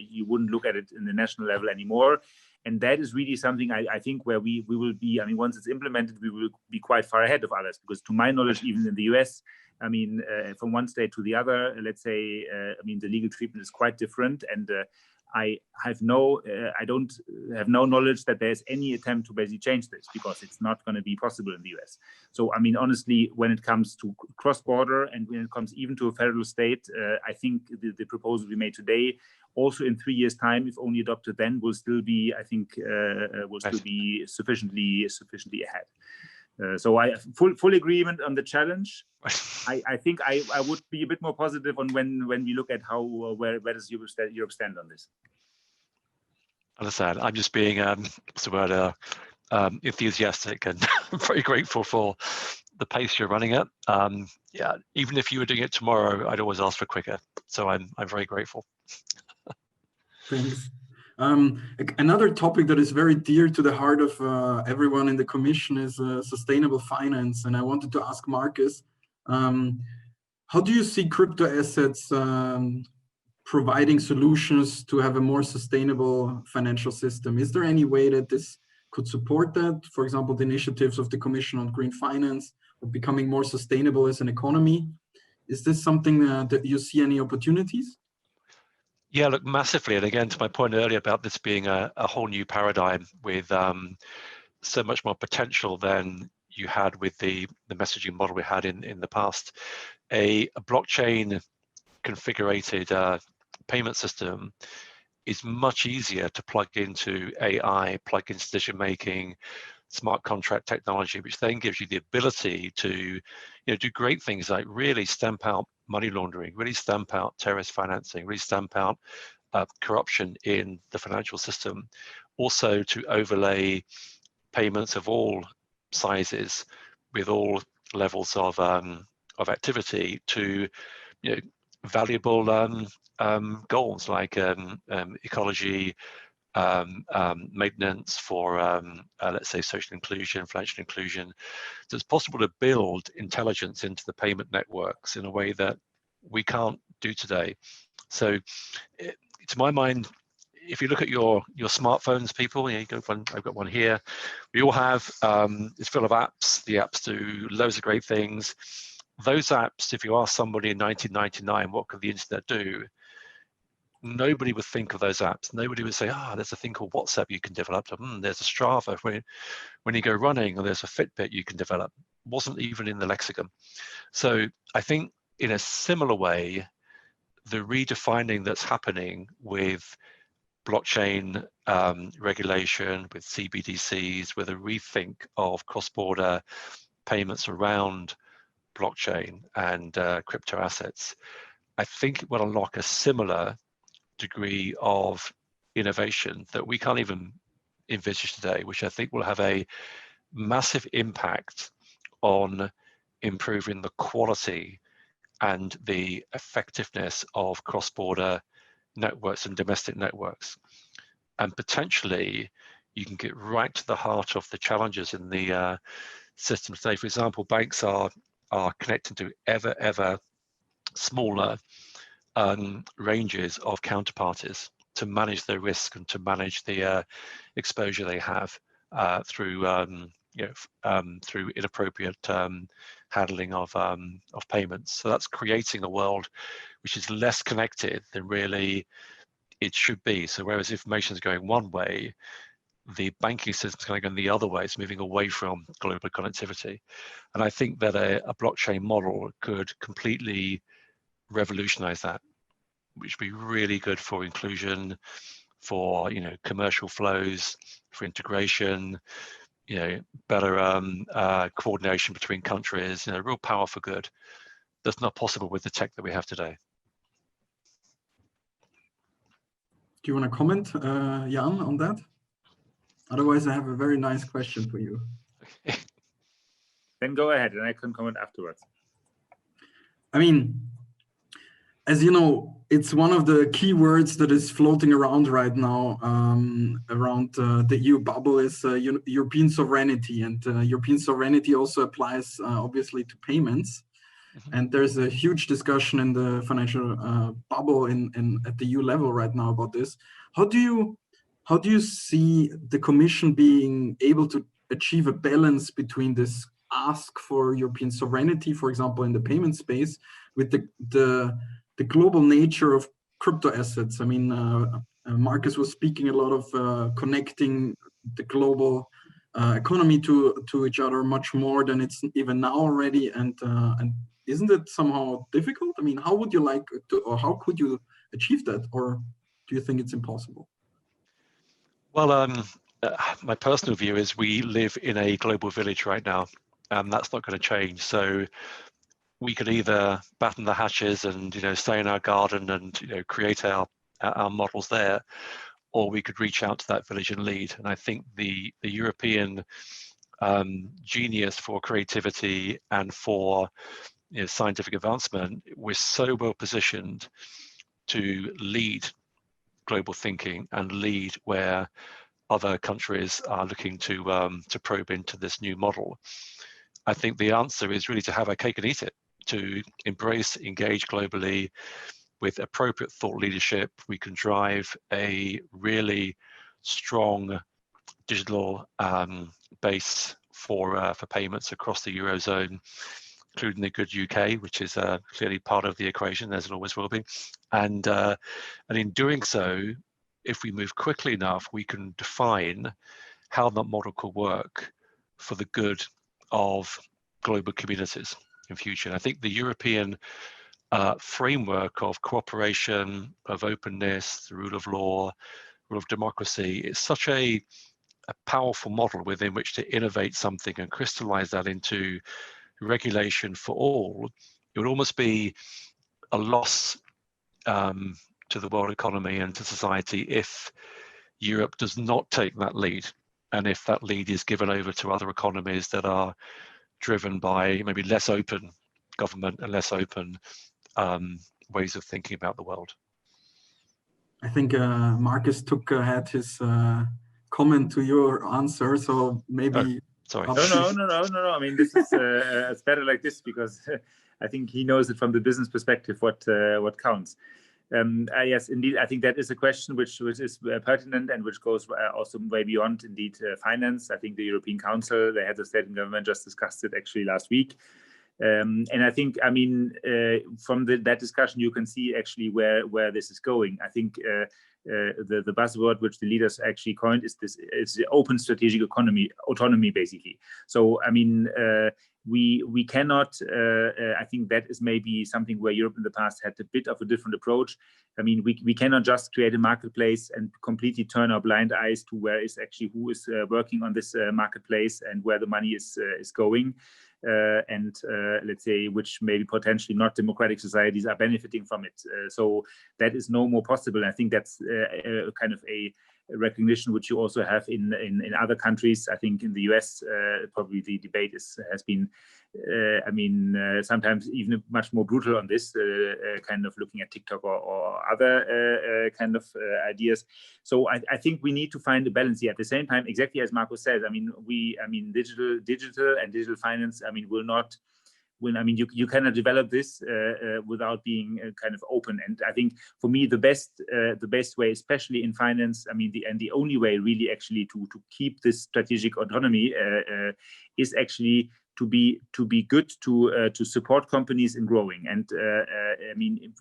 you wouldn't look at it in the national level anymore. And that is really something I think where we will be, once it's implemented, we will be quite far ahead of others, because to my knowledge, even in the US, from one state to the other, let's say, the legal treatment is quite different. And I don't have no knowledge that there's any attempt to basically change this, because it's not going to be possible in the US. So, honestly, when it comes to cross-border and when it comes even to a federal state, I think the proposal we made today, also in 3 years' time, if only adopted then, will still be, I think, still be sufficiently ahead. So I full agreement on the challenge. I think I would be a bit more positive on when we look at how where does Europe stand on this. Understand. I'm just being enthusiastic, and I'm very grateful for the pace you're running at. Yeah, even if you were doing it tomorrow, I'd always ask for quicker. So I'm very grateful. Thanks. Another topic that is very dear to the heart of everyone in the Commission is sustainable finance. And I wanted to ask Marcus, how do you see crypto assets providing solutions to have a more sustainable financial system? Is there any way that this could support that? For example, the initiatives of the Commission on Green Finance, or becoming more sustainable as an economy. Is this something that you see any opportunities? Yeah, look, massively. And again, to my point earlier about this being a whole new paradigm with so much more potential than you had with the messaging model we had in the past. A blockchain configurated payment system is much easier to plug into AI, plug into decision making, smart contract technology, which then gives you the ability to do great things like really stamp out money laundering, really stamp out terrorist financing, really stamp out corruption in the financial system. Also to overlay payments of all sizes with all levels of activity to valuable goals like ecology, maintenance for let's say social inclusion, financial inclusion. So it's possible to build intelligence into the payment networks in a way that we can't do today. So to my mind, if you look at your smartphones, people, I've got one here. We all have, it's full of apps. The apps do loads of great things. Those apps, if you ask somebody in 1999, what could the internet do? Nobody would think of those apps. Nobody would say, there's a thing called WhatsApp you can develop. There's a Strava when you go running, or there's a Fitbit you can develop. wasn't even in the lexicon. So I think in a similar way, the redefining that's happening with blockchain regulation, with CBDCs, with a rethink of cross-border payments around blockchain and crypto assets, I think it will unlock a similar degree of innovation that we can't even envisage today, which I think will have a massive impact on improving the quality and the effectiveness of cross-border networks and domestic networks. And potentially, you can get right to the heart of the challenges in the system today. For example, banks are connecting to ever smaller ranges of counterparties to manage their risk and to manage the exposure they have through through inappropriate handling of payments. So that's creating a world which is less connected than really it should be. So whereas information is going one way, the banking system is going to go the other way. It's moving away from global connectivity. And I think that a blockchain model could completely revolutionize that, which would be really good for inclusion, for commercial flows, for integration, better coordination between countries, real power for good. That's not possible with the tech that we have today. Do you want to comment, Jan, on that? Otherwise, I have a very nice question for you. Then go ahead, and I can comment afterwards. I mean, as you know, it's one of the key words that is floating around right now around the EU bubble is European sovereignty, and European sovereignty also applies obviously to payments. Mm-hmm. And there's a huge discussion in the financial bubble at the EU level right now about this. How do you see the Commission being able to achieve a balance between this ask for European sovereignty, for example, in the payment space, with the global nature of crypto assets? I mean, Marcus was speaking a lot of connecting the global economy to each other much more than it's even now already, and isn't it somehow difficult? I mean, how would you like to, or how could you achieve that, or do you think it's impossible? Well, my personal view is we live in a global village right now, and that's not going to change. So we could either batten the hatches and stay in our garden and create our models there, or we could reach out to that village and lead. And I think the European genius for creativity and for scientific advancement, we're so well positioned to lead global thinking and lead where other countries are looking to probe into this new model. I think the answer is really to have our cake and eat it, to embrace, engage globally with appropriate thought leadership. We can drive a really strong digital base for payments across the Eurozone, including the good UK, which is clearly part of the equation, as it always will be. And in doing so, if we move quickly enough, we can define how that model could work for the good of global communities in future. And I think the European framework of cooperation, of openness, the rule of law, rule of democracy, is such a powerful model within which to innovate something and crystallize that into regulation for all. It would almost be a loss to the world economy and to society if Europe does not take that lead, and if that lead is given over to other economies that are driven by maybe less open government and less open ways of thinking about the world. I think Marcus had his comment to your answer, so maybe. Oh, sorry. No. I mean, this is it's better like this, because I think he knows it from the business perspective what counts. Yes, indeed. I think that is a question which is pertinent and which goes also way beyond indeed finance. I think the European Council, the heads of state and government, just discussed it actually last week. And I think, I mean, from that discussion, you can see actually where this is going. I think the buzzword which the leaders actually coined is the open strategic autonomy, basically. So, I mean, we cannot, I think that is maybe something where Europe in the past had a bit of a different approach. I mean, we cannot just create a marketplace and completely turn our blind eyes to where is actually who is working on this marketplace and where the money is going. And let's say which maybe potentially not democratic societies are benefiting from it. So that is no more possible. I think that's kind of a recognition which you also have in other countries. I think in the US probably the debate has been I mean sometimes even much more brutal on this kind of looking at TikTok or other kind of ideas. So I think we need to find a balance here. At the same time, exactly as Marco said, I mean digital and digital finance, I mean will not I mean you cannot develop this without being kind of open. And I think for me the best way, especially in finance, I mean the only way really actually to keep this strategic autonomy is actually to be good to support companies in growing. And I mean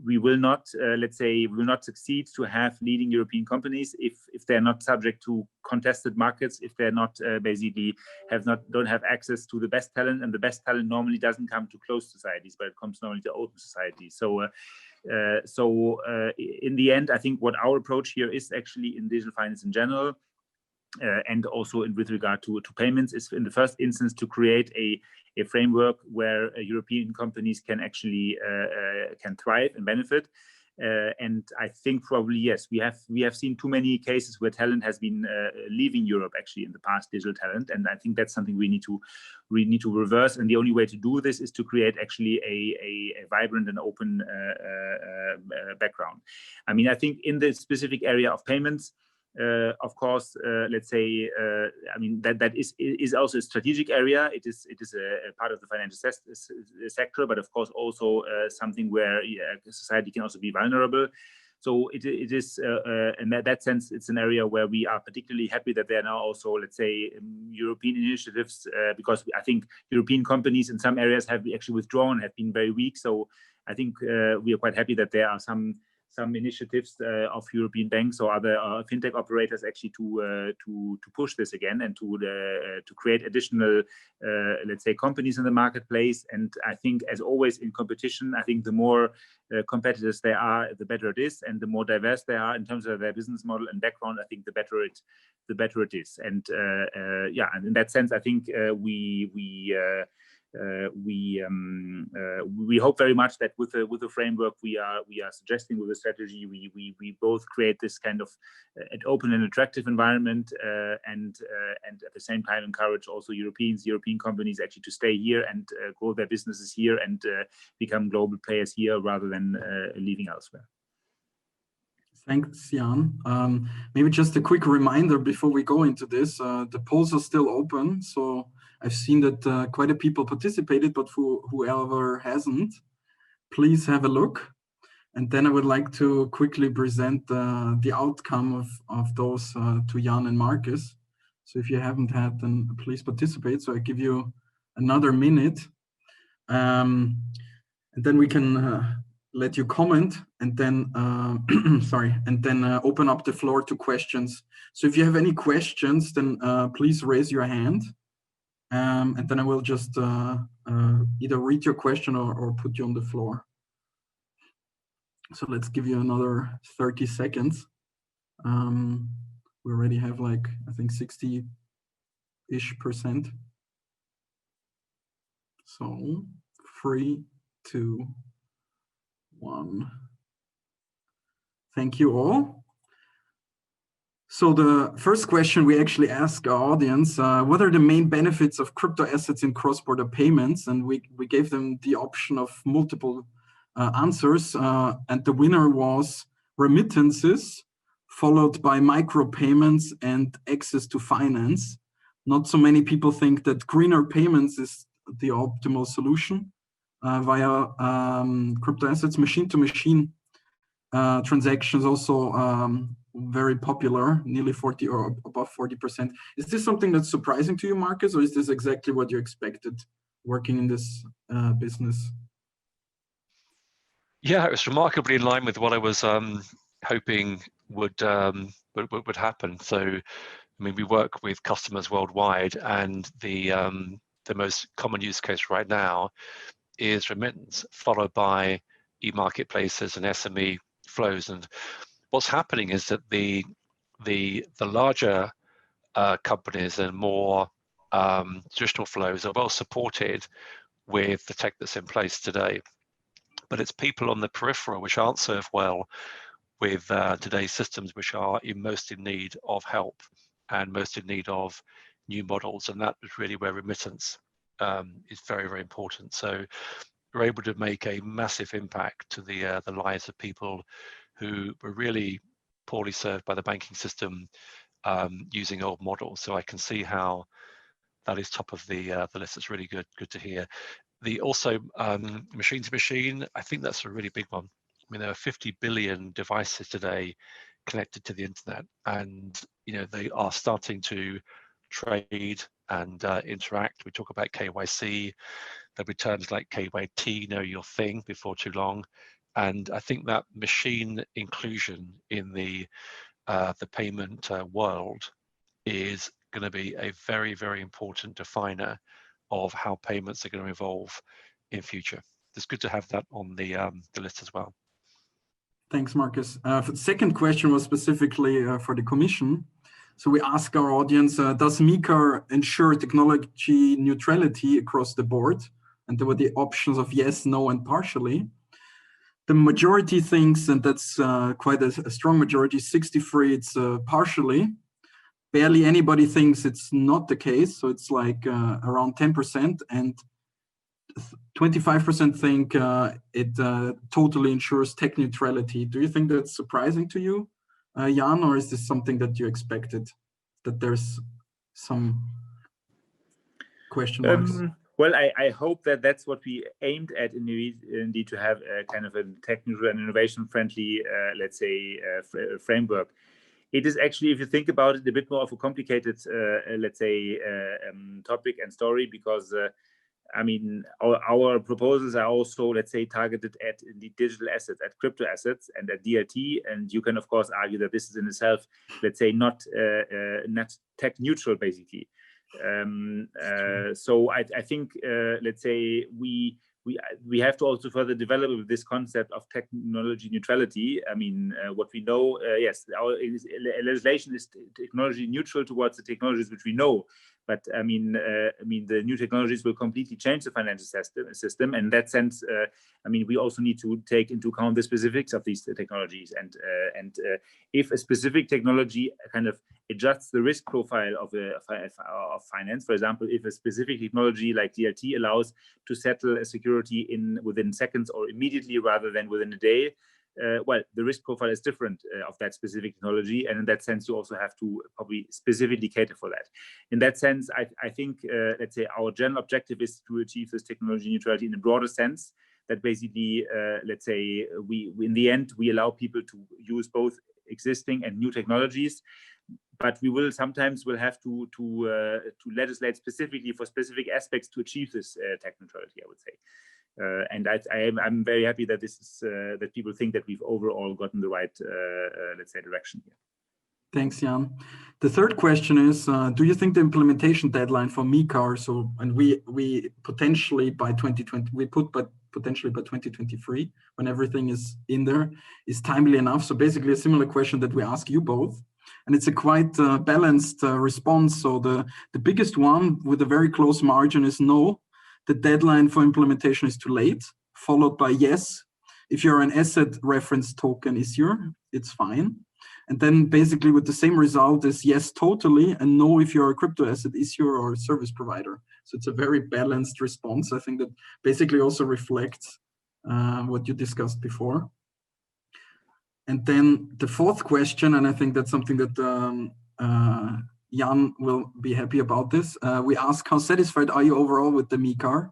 we will not let's say we will not succeed to have leading European companies if they're not subject to contested markets, if they're not basically don't have access to the best talent, and the best talent normally doesn't come to closed societies, but it comes normally to open societies. So in the end, I think what our approach here is actually in digital finance in general, and also with regard to payments, is in the first instance to create a framework where European companies can actually can thrive and benefit. And I think probably yes, we have seen too many cases where talent has been leaving Europe actually in the past, digital talent, and I think that's something we need to reverse. And the only way to do this is to create actually a vibrant and open background. I mean, I think in the specific area of payments, of course, let's say, I mean that is also a strategic area. It is a part of the financial sector, but of course also something where society can also be vulnerable. So it is in that sense, it's an area where we are particularly happy that there are now also, let's say, European initiatives, because I think European companies in some areas have actually withdrawn, have been very weak. So I think we are quite happy that there are some initiatives of European banks or other fintech operators actually to push this again and to create additional, let's say, companies in the marketplace. And I think, as always in competition, I think the more competitors there are, the better it is, and the more diverse they are in terms of their business model and background, I think the better it is. And yeah, and in that sense, I think we hope very much that with the framework we are suggesting, with the strategy, we both create this kind of an open and attractive environment, and at the same time encourage also European companies actually to stay here and grow their businesses here and become global players here rather than leaving elsewhere. Thanks, Jan. Maybe just a quick reminder before we go into this, the polls are still open, so I've seen that quite a people participated, but for whoever hasn't, please have a look. And then I would like to quickly present the outcome of those to Jan and Marcus. So if you haven't had, then please participate. So I give you another minute. And then we can let you comment, and then, sorry, and then open up the floor to questions. So if you have any questions, then please raise your hand. And then I will just either read your question or put you on the floor. So let's give you another 30 seconds. We already have like, I think 60-ish%. So 3, 2, 1. Thank you all. So the first question we actually ask our audience, what are the main benefits of crypto assets in cross-border payments? And we gave them the option of multiple answers. And the winner was remittances, followed by micropayments and access to finance. Not so many people think that greener payments is the optimal solution via crypto assets. Machine-to-machine transactions also very popular, nearly 40 or above 40%. Is this something that's surprising to you, Marcus, or is this exactly what you expected working in this business? Yeah, it was remarkably in line with what I was hoping would happen. So, I mean, we work with customers worldwide, and the the most common use case right now is remittance, followed by e-marketplaces and SME flows. And what's happening is that the larger companies and more traditional flows are well supported with the tech that's in place today. But it's people on the peripheral which aren't served well with today's systems, which are most in need of help and most in need of new models. And that is really where remittance is very, very important. So we're able to make a massive impact to the lives of people who were really poorly served by the banking system using old models. So I can see how that is top of the list. It's really good to hear. The also machine to machine, I think that's a really big one. I mean, there are 50 billion devices today connected to the internet, and they are starting to trade and interact. We talk about KYC. There'll be terms like KYT, know your thing, before too long. And I think that machine inclusion in the payment world is going to be a very, very important definer of how payments are going to evolve in future. It's good to have that on the list as well. Thanks, Marcus. The second question was specifically for the Commission. So we ask our audience, does MiCAR ensure technology neutrality across the board? And there were the options of yes, no, and partially. The majority thinks, and that's quite a strong majority, 63, it's partially. Barely anybody thinks it's not the case. So it's like around 10%, and 25% think it totally ensures tech neutrality. Do you think that's surprising to you, Jan, or is this something that you expected, that there's some question marks? Well, I hope that that's what we aimed at indeed to have a kind of a technical and innovation-friendly, let's say, framework. It is actually, if you think about it, a bit more of a complicated, let's say, topic and story, because I mean, our proposals are also, let's say, targeted at the digital assets, at crypto assets, and at DLT. And you can, of course, argue that this is in itself, let's say, not tech neutral, basically. So I think, let's say, we have to also further develop this concept of technology neutrality. I mean, what we know, yes, our legislation is technology neutral towards the technologies which we know. But I mean, the new technologies will completely change the financial system. And in that sense, I mean, we also need to take into account the specifics of these technologies. And if a specific technology kind of adjusts the risk profile of finance, for example, if a specific technology like DLT allows to settle a security within seconds or immediately rather than within a day, well, the risk profile is different of that specific technology, and in that sense, you also have to probably specifically cater for that. In that sense, I think, let's say, our general objective is to achieve this technology neutrality in a broader sense. That basically, let's say, we in the end we allow people to use both existing and new technologies, but we will sometimes have to legislate specifically for specific aspects to achieve this tech neutrality, I would say. And I'm very happy that this is that people think that we've overall gotten the right, let's say, direction here. Thanks, Jan. The third question is, do you think the implementation deadline for MiCAR, so, and we potentially by 2020, we put but potentially by 2023, when everything is in there, is timely enough? So basically a similar question that we ask you both. And it's a quite balanced response. So the biggest one with a very close margin is no. The deadline for implementation is too late, followed by yes. If you're an asset reference token issuer, it's fine. And then basically with the same result is yes, totally, and no if you're a crypto asset issuer or service provider. So it's a very balanced response. I think that basically also reflects what you discussed before. And then the fourth question, and I think that's something that Jan will be happy about this. We ask, how satisfied are you overall with the MiCAR?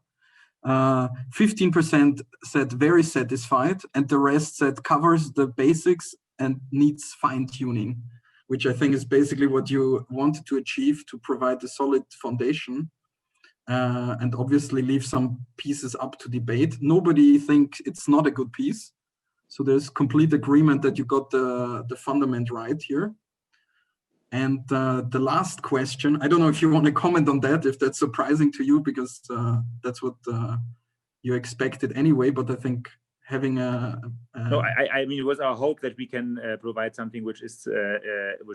15% said very satisfied, and the rest said covers the basics and needs fine-tuning, which I think is basically what you wanted to achieve, to provide a solid foundation and obviously leave some pieces up to debate. Nobody thinks it's not a good piece. So there's complete agreement that you got the fundament right here. And the last question, I don't know if you want to comment on that, if that's surprising to you, because that's what you expected anyway, but I think having no, I mean, it was our hope that we can provide something which is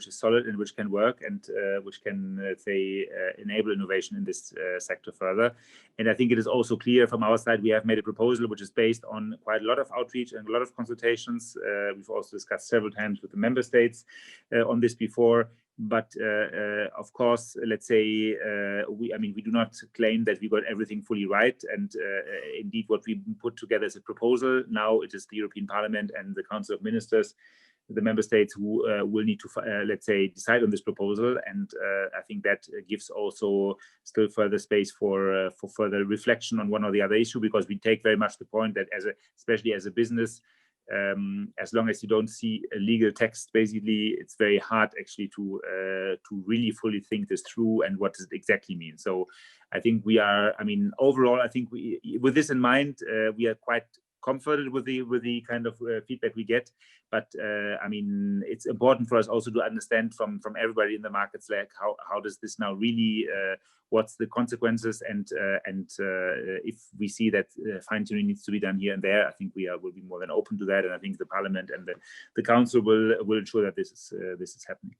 solid and which can work and which can say enable innovation in this sector further. And I think it is also clear from our side we have made a proposal which is based on quite a lot of outreach and a lot of consultations. We've also discussed several times with the member states on this before. But of course, let's say we do not claim that we got everything fully right. And indeed, what we put together is a proposal. Now it is the European Parliament and the Council of Ministers, the member states, who will need to, let's say, decide on this proposal. And I think that gives also still further space for further reflection on one or the other issue, because we take very much the point that especially as a business, as long as you don't see a legal text, basically, it's very hard actually to really fully think this through and what does it exactly mean. So I think we are, I mean, overall, I think with this in mind, we are quite comforted with the kind of feedback we get. But I mean, it's important for us also to understand from everybody in the markets, like how does this now really, what's the consequences, and if we see that fine-tuning needs to be done here and there, I think will be more than open to that, and I think the Parliament and the Council will ensure that this is happening.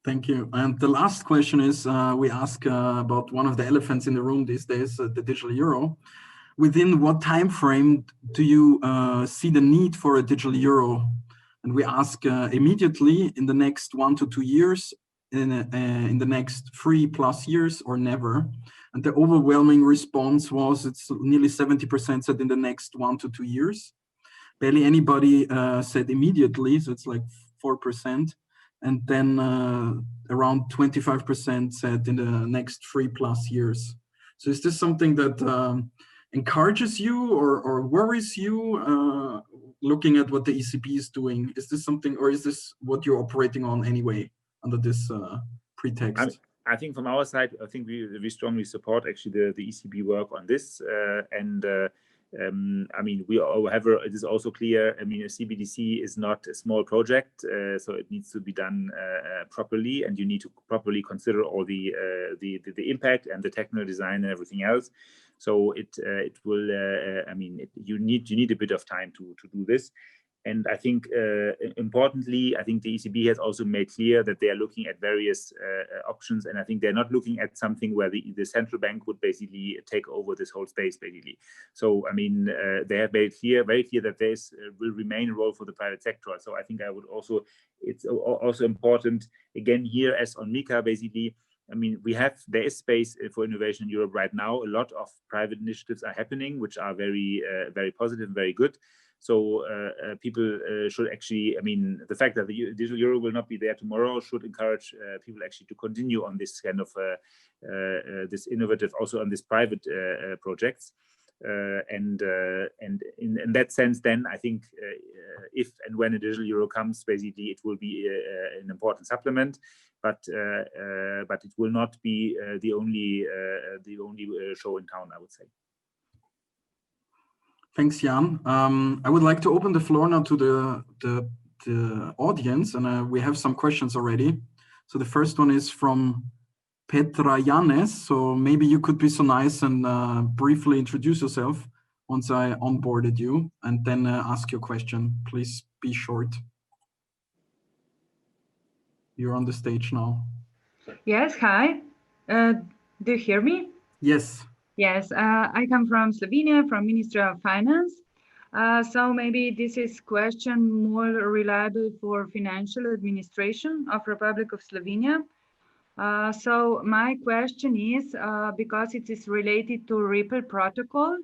Thank you. And the last question is, we ask about one of the elephants in the room these days, the digital euro. Within what time frame do you see the need for a digital euro? And we ask immediately, in the next 1 to 2 years, in the next 3+ years, or never. And the overwhelming response was, it's nearly 70% said in the next 1 to 2 years. Barely anybody said immediately, so it's like 4%. And then around 25% said in the next 3+ years. So is this something that encourages you or worries you, looking at what the ECB is doing? Is this something, or is this what you're operating on anyway under this pretext? I think from our side, I think we strongly support actually the ECB work on this, I mean, however, it is also clear, I mean, a CBDC is not a small project, so it needs to be done properly, and you need to properly consider all the impact and the technical design and everything else. So it will, I mean, you need a bit of time to do this. And I think, importantly, I think the ECB has also made clear that they are looking at various options, and I think they're not looking at something where the central bank would basically take over this whole space, basically. So, I mean, they have made very clear that there will remain a role for the private sector. So I think it's also important, again, here as on MiCA, basically, I mean, there is space for innovation in Europe right now. A lot of private initiatives are happening, which are very, very positive and very good. So people should actually, I mean, the fact that the digital euro will not be there tomorrow should encourage people actually to continue on this kind of this innovative, also on this private projects. And in that sense, then I think if and when a digital euro comes, basically it will be an important supplement, but it will not be the only show in town, I would say. Thanks, Jan. I would like to open the floor now to the audience, and we have some questions already. So the first one is from Petra Janes. So maybe you could be so nice and briefly introduce yourself once I onboarded you, and then ask your question. Please be short. You're on the stage now. Yes, hi. Do you hear me? Yes. Yes, I come from Slovenia, from Ministry of Finance. So maybe this is question more reliable for financial administration of Republic of Slovenia. So my question is, because it is related to Ripple protocol,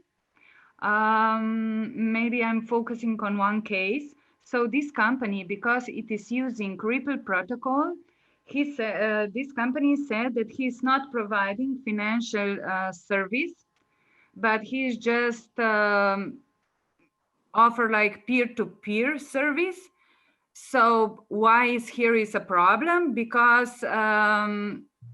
maybe I'm focusing on one case. So this company, because it is using Ripple protocol, this company said that he's not providing financial service, but he's just offer like peer-to-peer service. So why is a problem? Because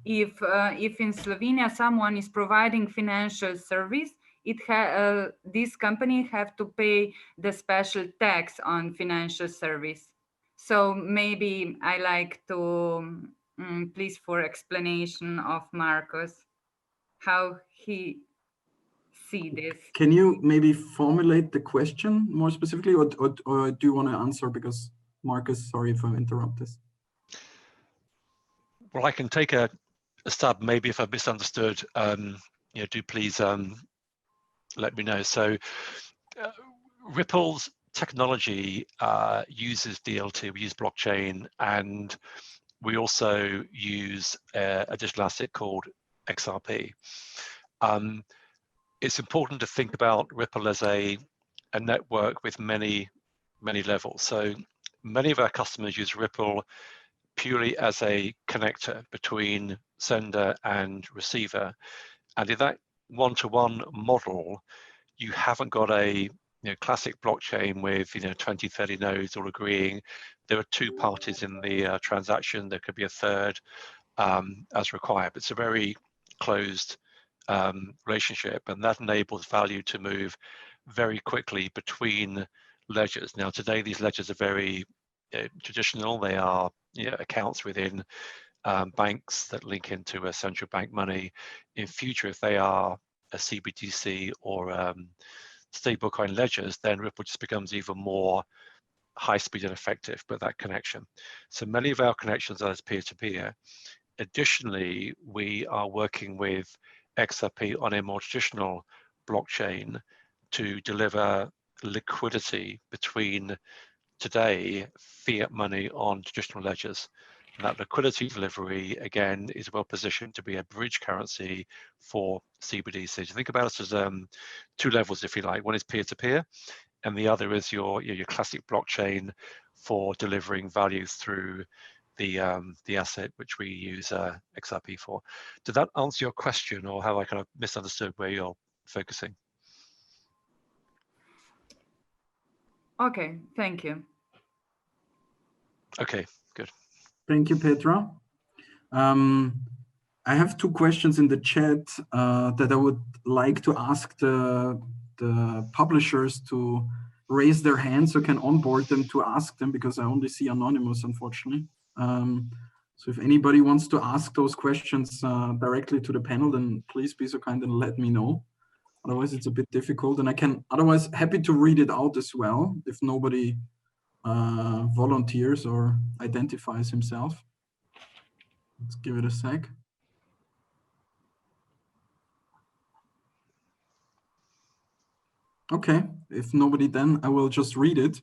if in Slovenia someone is providing financial service, this company have to pay the special tax on financial service. So maybe I like to please for explanation of Marcus, how he see this. Can you maybe formulate the question more specifically, or do you want to answer? Because Marcus, sorry if I interrupt this. Well, I can take a stab. Maybe if I've misunderstood, do please let me know. So Ripple's technology uses DLT, we use blockchain, and we also use a digital asset called XRP. It's important to think about Ripple as a network with many levels. So many of our customers use Ripple purely as a connector between sender and receiver. And in that one-to-one model, you haven't got a classic blockchain with 20, 30 nodes all agreeing. There are two parties in the transaction. There could be a third as required. But it's a very closed relationship, and that enables value to move very quickly between ledgers. Now, today these ledgers are very traditional. They are accounts within banks that link into a central bank money. In future, if they are a CBDC or stablecoin ledgers, then Ripple just becomes even more high speed and effective with that connection. So many of our connections are peer-to-peer. Additionally, we are working with XRP on a more traditional blockchain to deliver liquidity between today fiat money on traditional ledgers. And that liquidity delivery, again, is well positioned to be a bridge currency for CBDCs. Think about it as two levels, if you like. One is peer-to-peer, and the other is your classic blockchain for delivering value through the asset which we use XRP for. Did that answer your question, or have I kind of misunderstood where you're focusing? Okay, thank you. Okay, good. Thank you, Petra. I have two questions in the chat that I would like to ask the publishers to raise their hands so I can onboard them to ask them, because I only see anonymous, unfortunately. So if anybody wants to ask those questions directly to the panel, then please be so kind and let me know. Otherwise, it's a bit difficult, and I can otherwise happy to read it out as well if nobody volunteers or identifies himself. Let's give it a sec. Okay, if nobody, then I will just read it.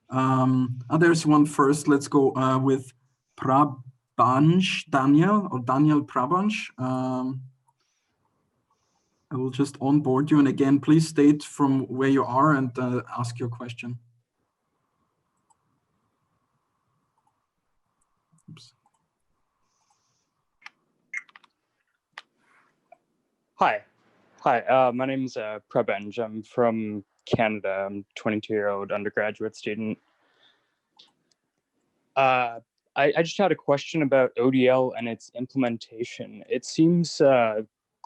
There's one first. Let's go with Prabanj Daniel, or Daniel Prabanj. I will just onboard you, and again, please state from where you are and ask your question. Oops. Hi, my name's Prabanj. I'm from Canada. I'm a 22-year-old undergraduate student. I just had a question about ODL and its implementation. It seems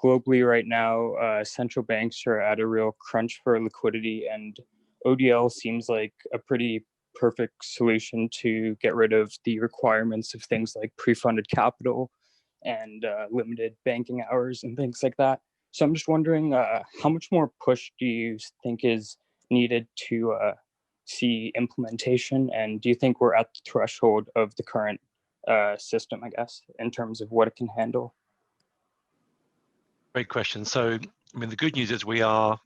globally right now, central banks are at a real crunch for liquidity, and ODL seems like a pretty perfect solution to get rid of the requirements of things like pre-funded capital and limited banking hours and things like that. So I'm just wondering, how much more push do you think is needed to see implementation? And do you think we're at the threshold of the current system, I guess, in terms of what it can handle? Great question. So, I mean, the good news is we are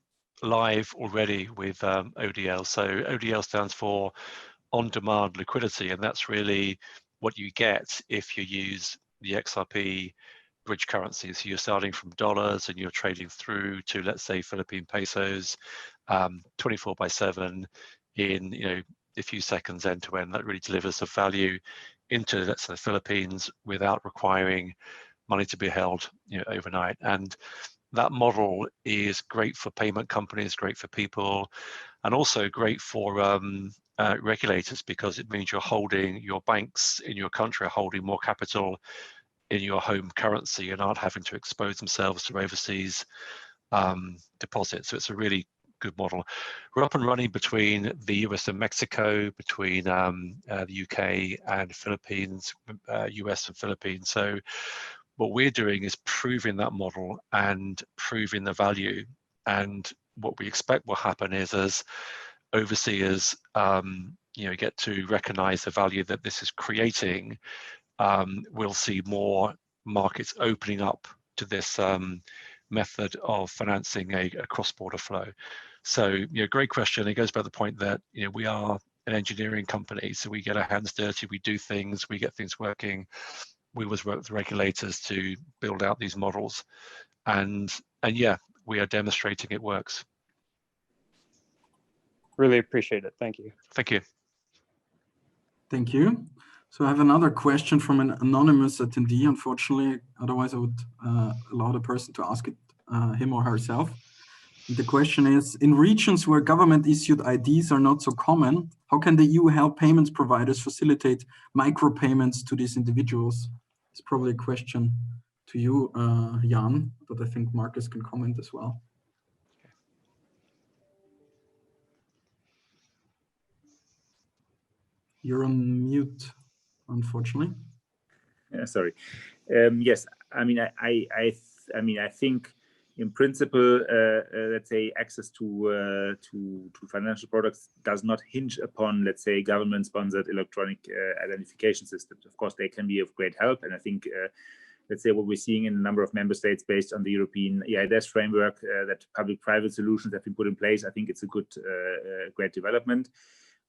live already with ODL. So ODL stands for on-demand liquidity, and that's really what you get if you use the XRP bridge currency. So you're starting from dollars and you're trading through to, let's say, Philippine pesos, 24/7 in a few seconds end to end. That really delivers the value into, let's say, the Philippines without requiring money to be held overnight. And that model is great for payment companies, great for people, and also great for regulators, because it means your banks in your country are holding more capital in your home currency and aren't having to expose themselves to overseas deposits. So it's a really good model. We're up and running between the US and Mexico, between the UK and Philippines, US and Philippines. So what we're doing is proving that model and proving the value. And what we expect will happen is, as overseers get to recognize the value that this is creating, we'll see more markets opening up to this method of financing a cross-border flow. So, great question. It goes by the point that we are an engineering company, so we get our hands dirty, we do things, we get things working. We always work with regulators to build out these models, and yeah, we are demonstrating it works. Really appreciate it. Thank you. Thank you. Thank you. So I have another question from an anonymous attendee, unfortunately. Otherwise, I would allow the person to ask it him or herself. The question is, in regions where government-issued IDs are not so common, how can the EU help payments providers facilitate micropayments to these individuals? It's probably a question to you, Jan, but I think Marcus can comment as well. You're on mute, unfortunately. Sorry. Yes, I mean, I think in principle, let's say access to financial products does not hinge upon, let's say, government-sponsored electronic identification systems. Of course, they can be of great help, and I think, let's say, what we're seeing in a number of member states based on the European EIDAS framework, that public-private solutions have been put in place. I think it's a good, great development.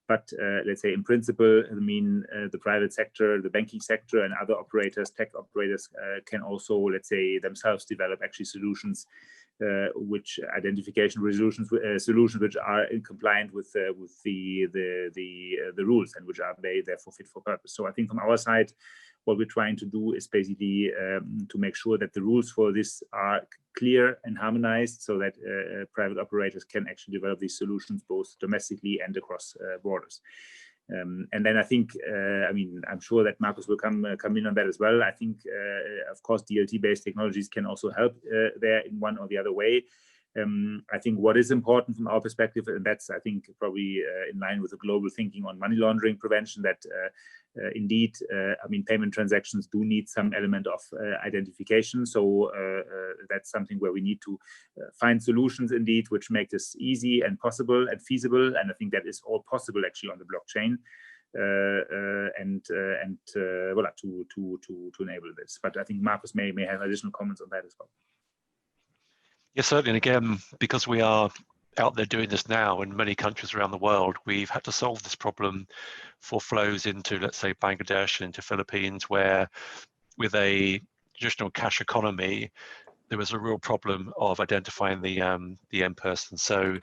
But let's say in principle, I mean, the private sector, the banking sector, and other operators, tech operators, can also, let's say, themselves develop actually solutions, which identification solutions which are in compliant with the rules, and which are therefore fit for purpose. So I think from our side, what we're trying to do is basically to make sure that the rules for this are clear and harmonized, so that private operators can actually develop these solutions both domestically and across borders. And then I think, I mean, I'm sure that Marcus will come in on that as well. I think, of course, DLT-based technologies can also help there in one or the other way. I think what is important from our perspective, and that's, I think, probably in line with the global thinking on money laundering prevention, that indeed, I mean, payment transactions do need some element of identification. So that's something where we need to find solutions indeed, which make this easy and possible and feasible. And I think that is all possible actually on the blockchain. Voilà, to enable this. But I think Marcus may have additional comments on that as well. Yes, certainly. And again, because we are out there doing this now in many countries around the world, we've had to solve this problem for flows into, let's say, Bangladesh, into Philippines, where with a traditional cash economy, there was a real problem of identifying the end person. So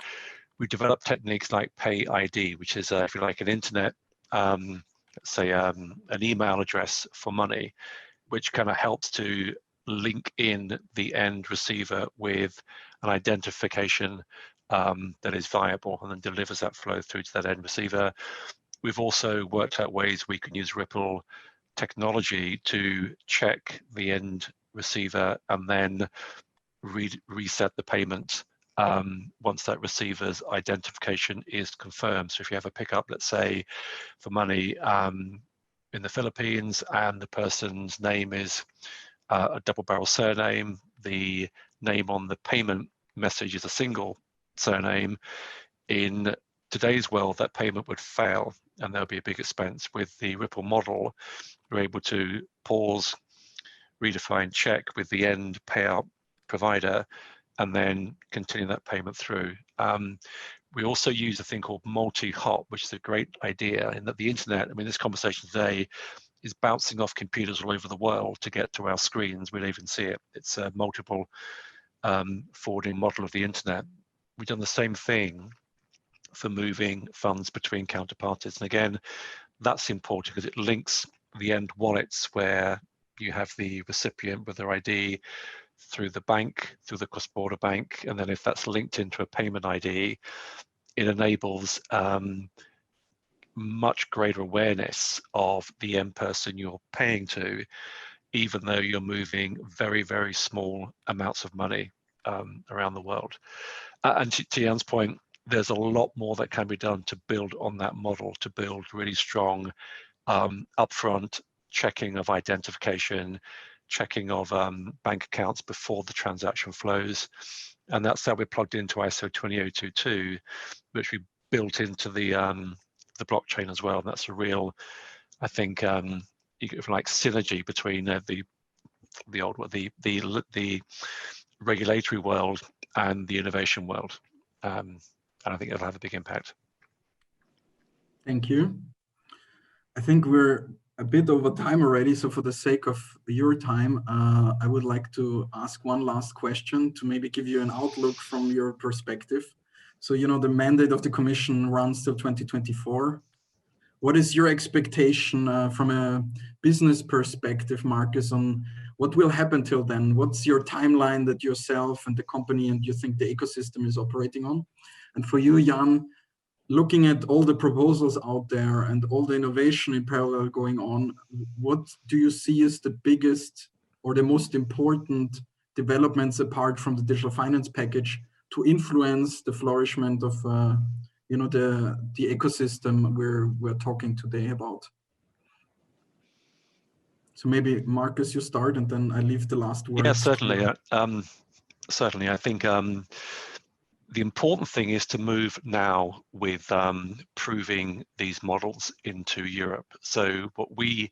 we developed techniques like Pay ID, which is, if you like, an internet, let's say, an email address for money, which kind of helps to link in the end receiver with an identification that is viable, and then delivers that flow through to that end receiver. We've also worked out ways we can use Ripple technology to check the end receiver and then reset the payment once that receiver's identification is confirmed. So if you have a pickup, let's say, for money in the Philippines, and the person's name is a double-barrel surname, the name on the payment message is a single surname, in today's world that payment would fail and there'll be a big expense. With the Ripple model, we're able to pause, redefine, check with the end payout provider, and then continue that payment through. We also use a thing called multi-hop, which is a great idea in that the internet, I mean, this conversation today is bouncing off computers all over the world to get to our screens. We don't even see it. It's a multiple forwarding model of the internet. We've done the same thing for moving funds between counterparties. And again, that's important because it links the end wallets where you have the recipient with their ID through the bank, through the cross-border bank. And then if that's linked into a payment ID, it enables much greater awareness of the end person you're paying to, even though you're moving very, very small amounts of money. around the world. And to Jan's point, there's a lot more that can be done to build on that model, to build really strong upfront checking of identification, checking of bank accounts before the transaction flows. And that's how we're plugged into ISO 20022, which we built into the blockchain as well. And that's a real, I think, like synergy between the regulatory world and the innovation world. And I think it'll have a big impact. Thank you. I think we're a bit over time already, so for the sake of your time, I would like to ask one last question to maybe give you an outlook from your perspective. So, you know, the mandate of the Commission runs till 2024. What is your expectation from a business perspective, Marcus, on what will happen till then? What's your timeline that yourself and the company and you think the ecosystem is operating on? And for you, Jan, looking at all the proposals out there and all the innovation in parallel going on, what do you see as the biggest or the most important developments apart from the digital finance package to influence the flourishment of you know, the ecosystem we're talking today about? So maybe Marcus, you start, and then I leave the last word. Yeah, certainly. Certainly, I think the important thing is to move now with proving these models into Europe. So what we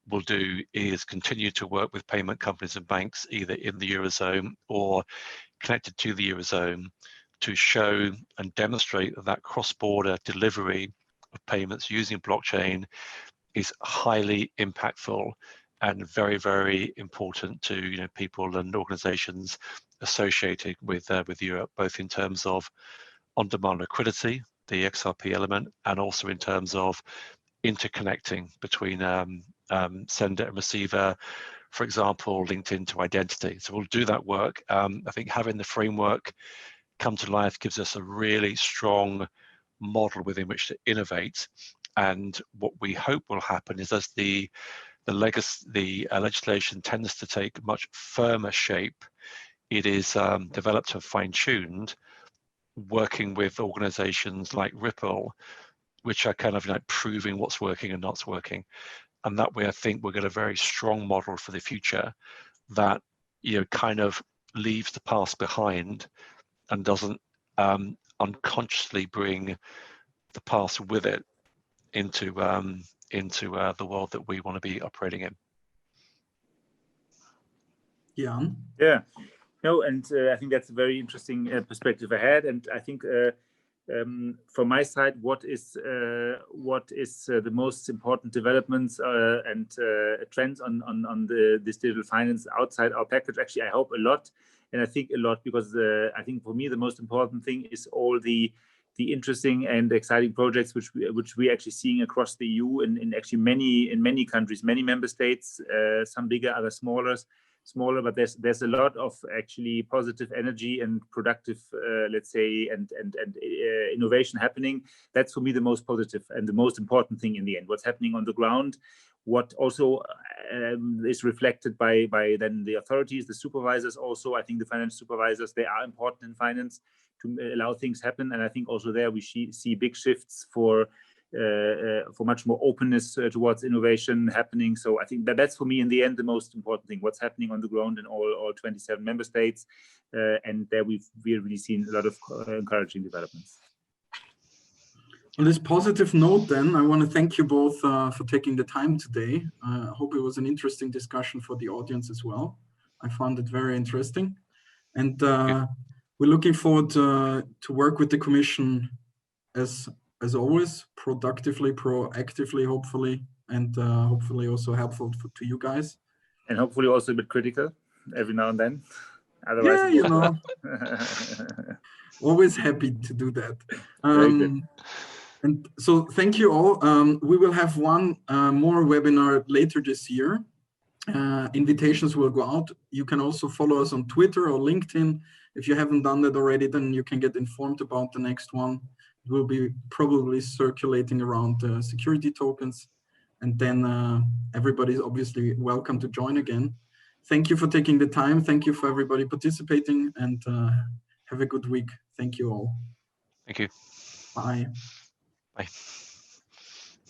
will do is continue to work with payment companies and banks, either in the Eurozone or connected to the Eurozone, to show and demonstrate that cross-border delivery of payments using blockchain is highly impactful and very, very important to, you know, people and organizations associated with Europe, both in terms of on-demand liquidity, the XRP element, and also in terms of interconnecting between sender and receiver, for example, linked into identity. So we'll do that work. I think having the framework come to life gives us a really strong model within which to innovate. And what we hope will happen is as the legislation tends to take much firmer shape, it is developed and fine-tuned, working with organizations like Ripple, which are kind of like proving what's working and not working. And that way, I think we'll get a very strong model for the future that, you know, kind of leaves the past behind and doesn't unconsciously bring the past with it into the world that we want to be operating in. Jan? Yeah, no, and I think that's a very interesting perspective ahead. And I think from my side, what is the most important developments and trends on this digital finance outside our package? Actually, I hope a lot, and I think a lot, because I think for me the most important thing is all the interesting and exciting projects which we actually seeing across the EU in actually many countries, many member states, some bigger, others smaller, but there's a lot of actually positive energy and productive, let's say, and innovation happening. That's for me the most positive and the most important thing in the end. What's happening on the ground, what also is reflected by then the authorities, the supervisors. Also, I think the finance supervisors, they are important in finance to allow things happen. And I think also there we see big shifts for much more openness towards innovation happening. So I think that's for me in the end the most important thing, what's happening on the ground in all 27 member states, and there we've really seen a lot of encouraging developments. On this positive note, then, I want to thank you both for taking the time today. I hope it was an interesting discussion for the audience as well. I found it very interesting, and we're looking forward to work with the Commission as always, productively, proactively, hopefully, and hopefully also helpful to you guys. And hopefully also a bit critical every now and then. Otherwise, yeah, you know, always happy to do that. And so thank you all. We will have one more webinar later this year. Invitations will go out. You can also follow us on Twitter or LinkedIn. If you haven't done that already, then you can get informed about the next one. It will be probably circulating around security tokens. And then everybody's obviously welcome to join again. Thank you for taking the time. Thank you for everybody participating, and have a good week. Thank you all. Thank you. Bye. Bye.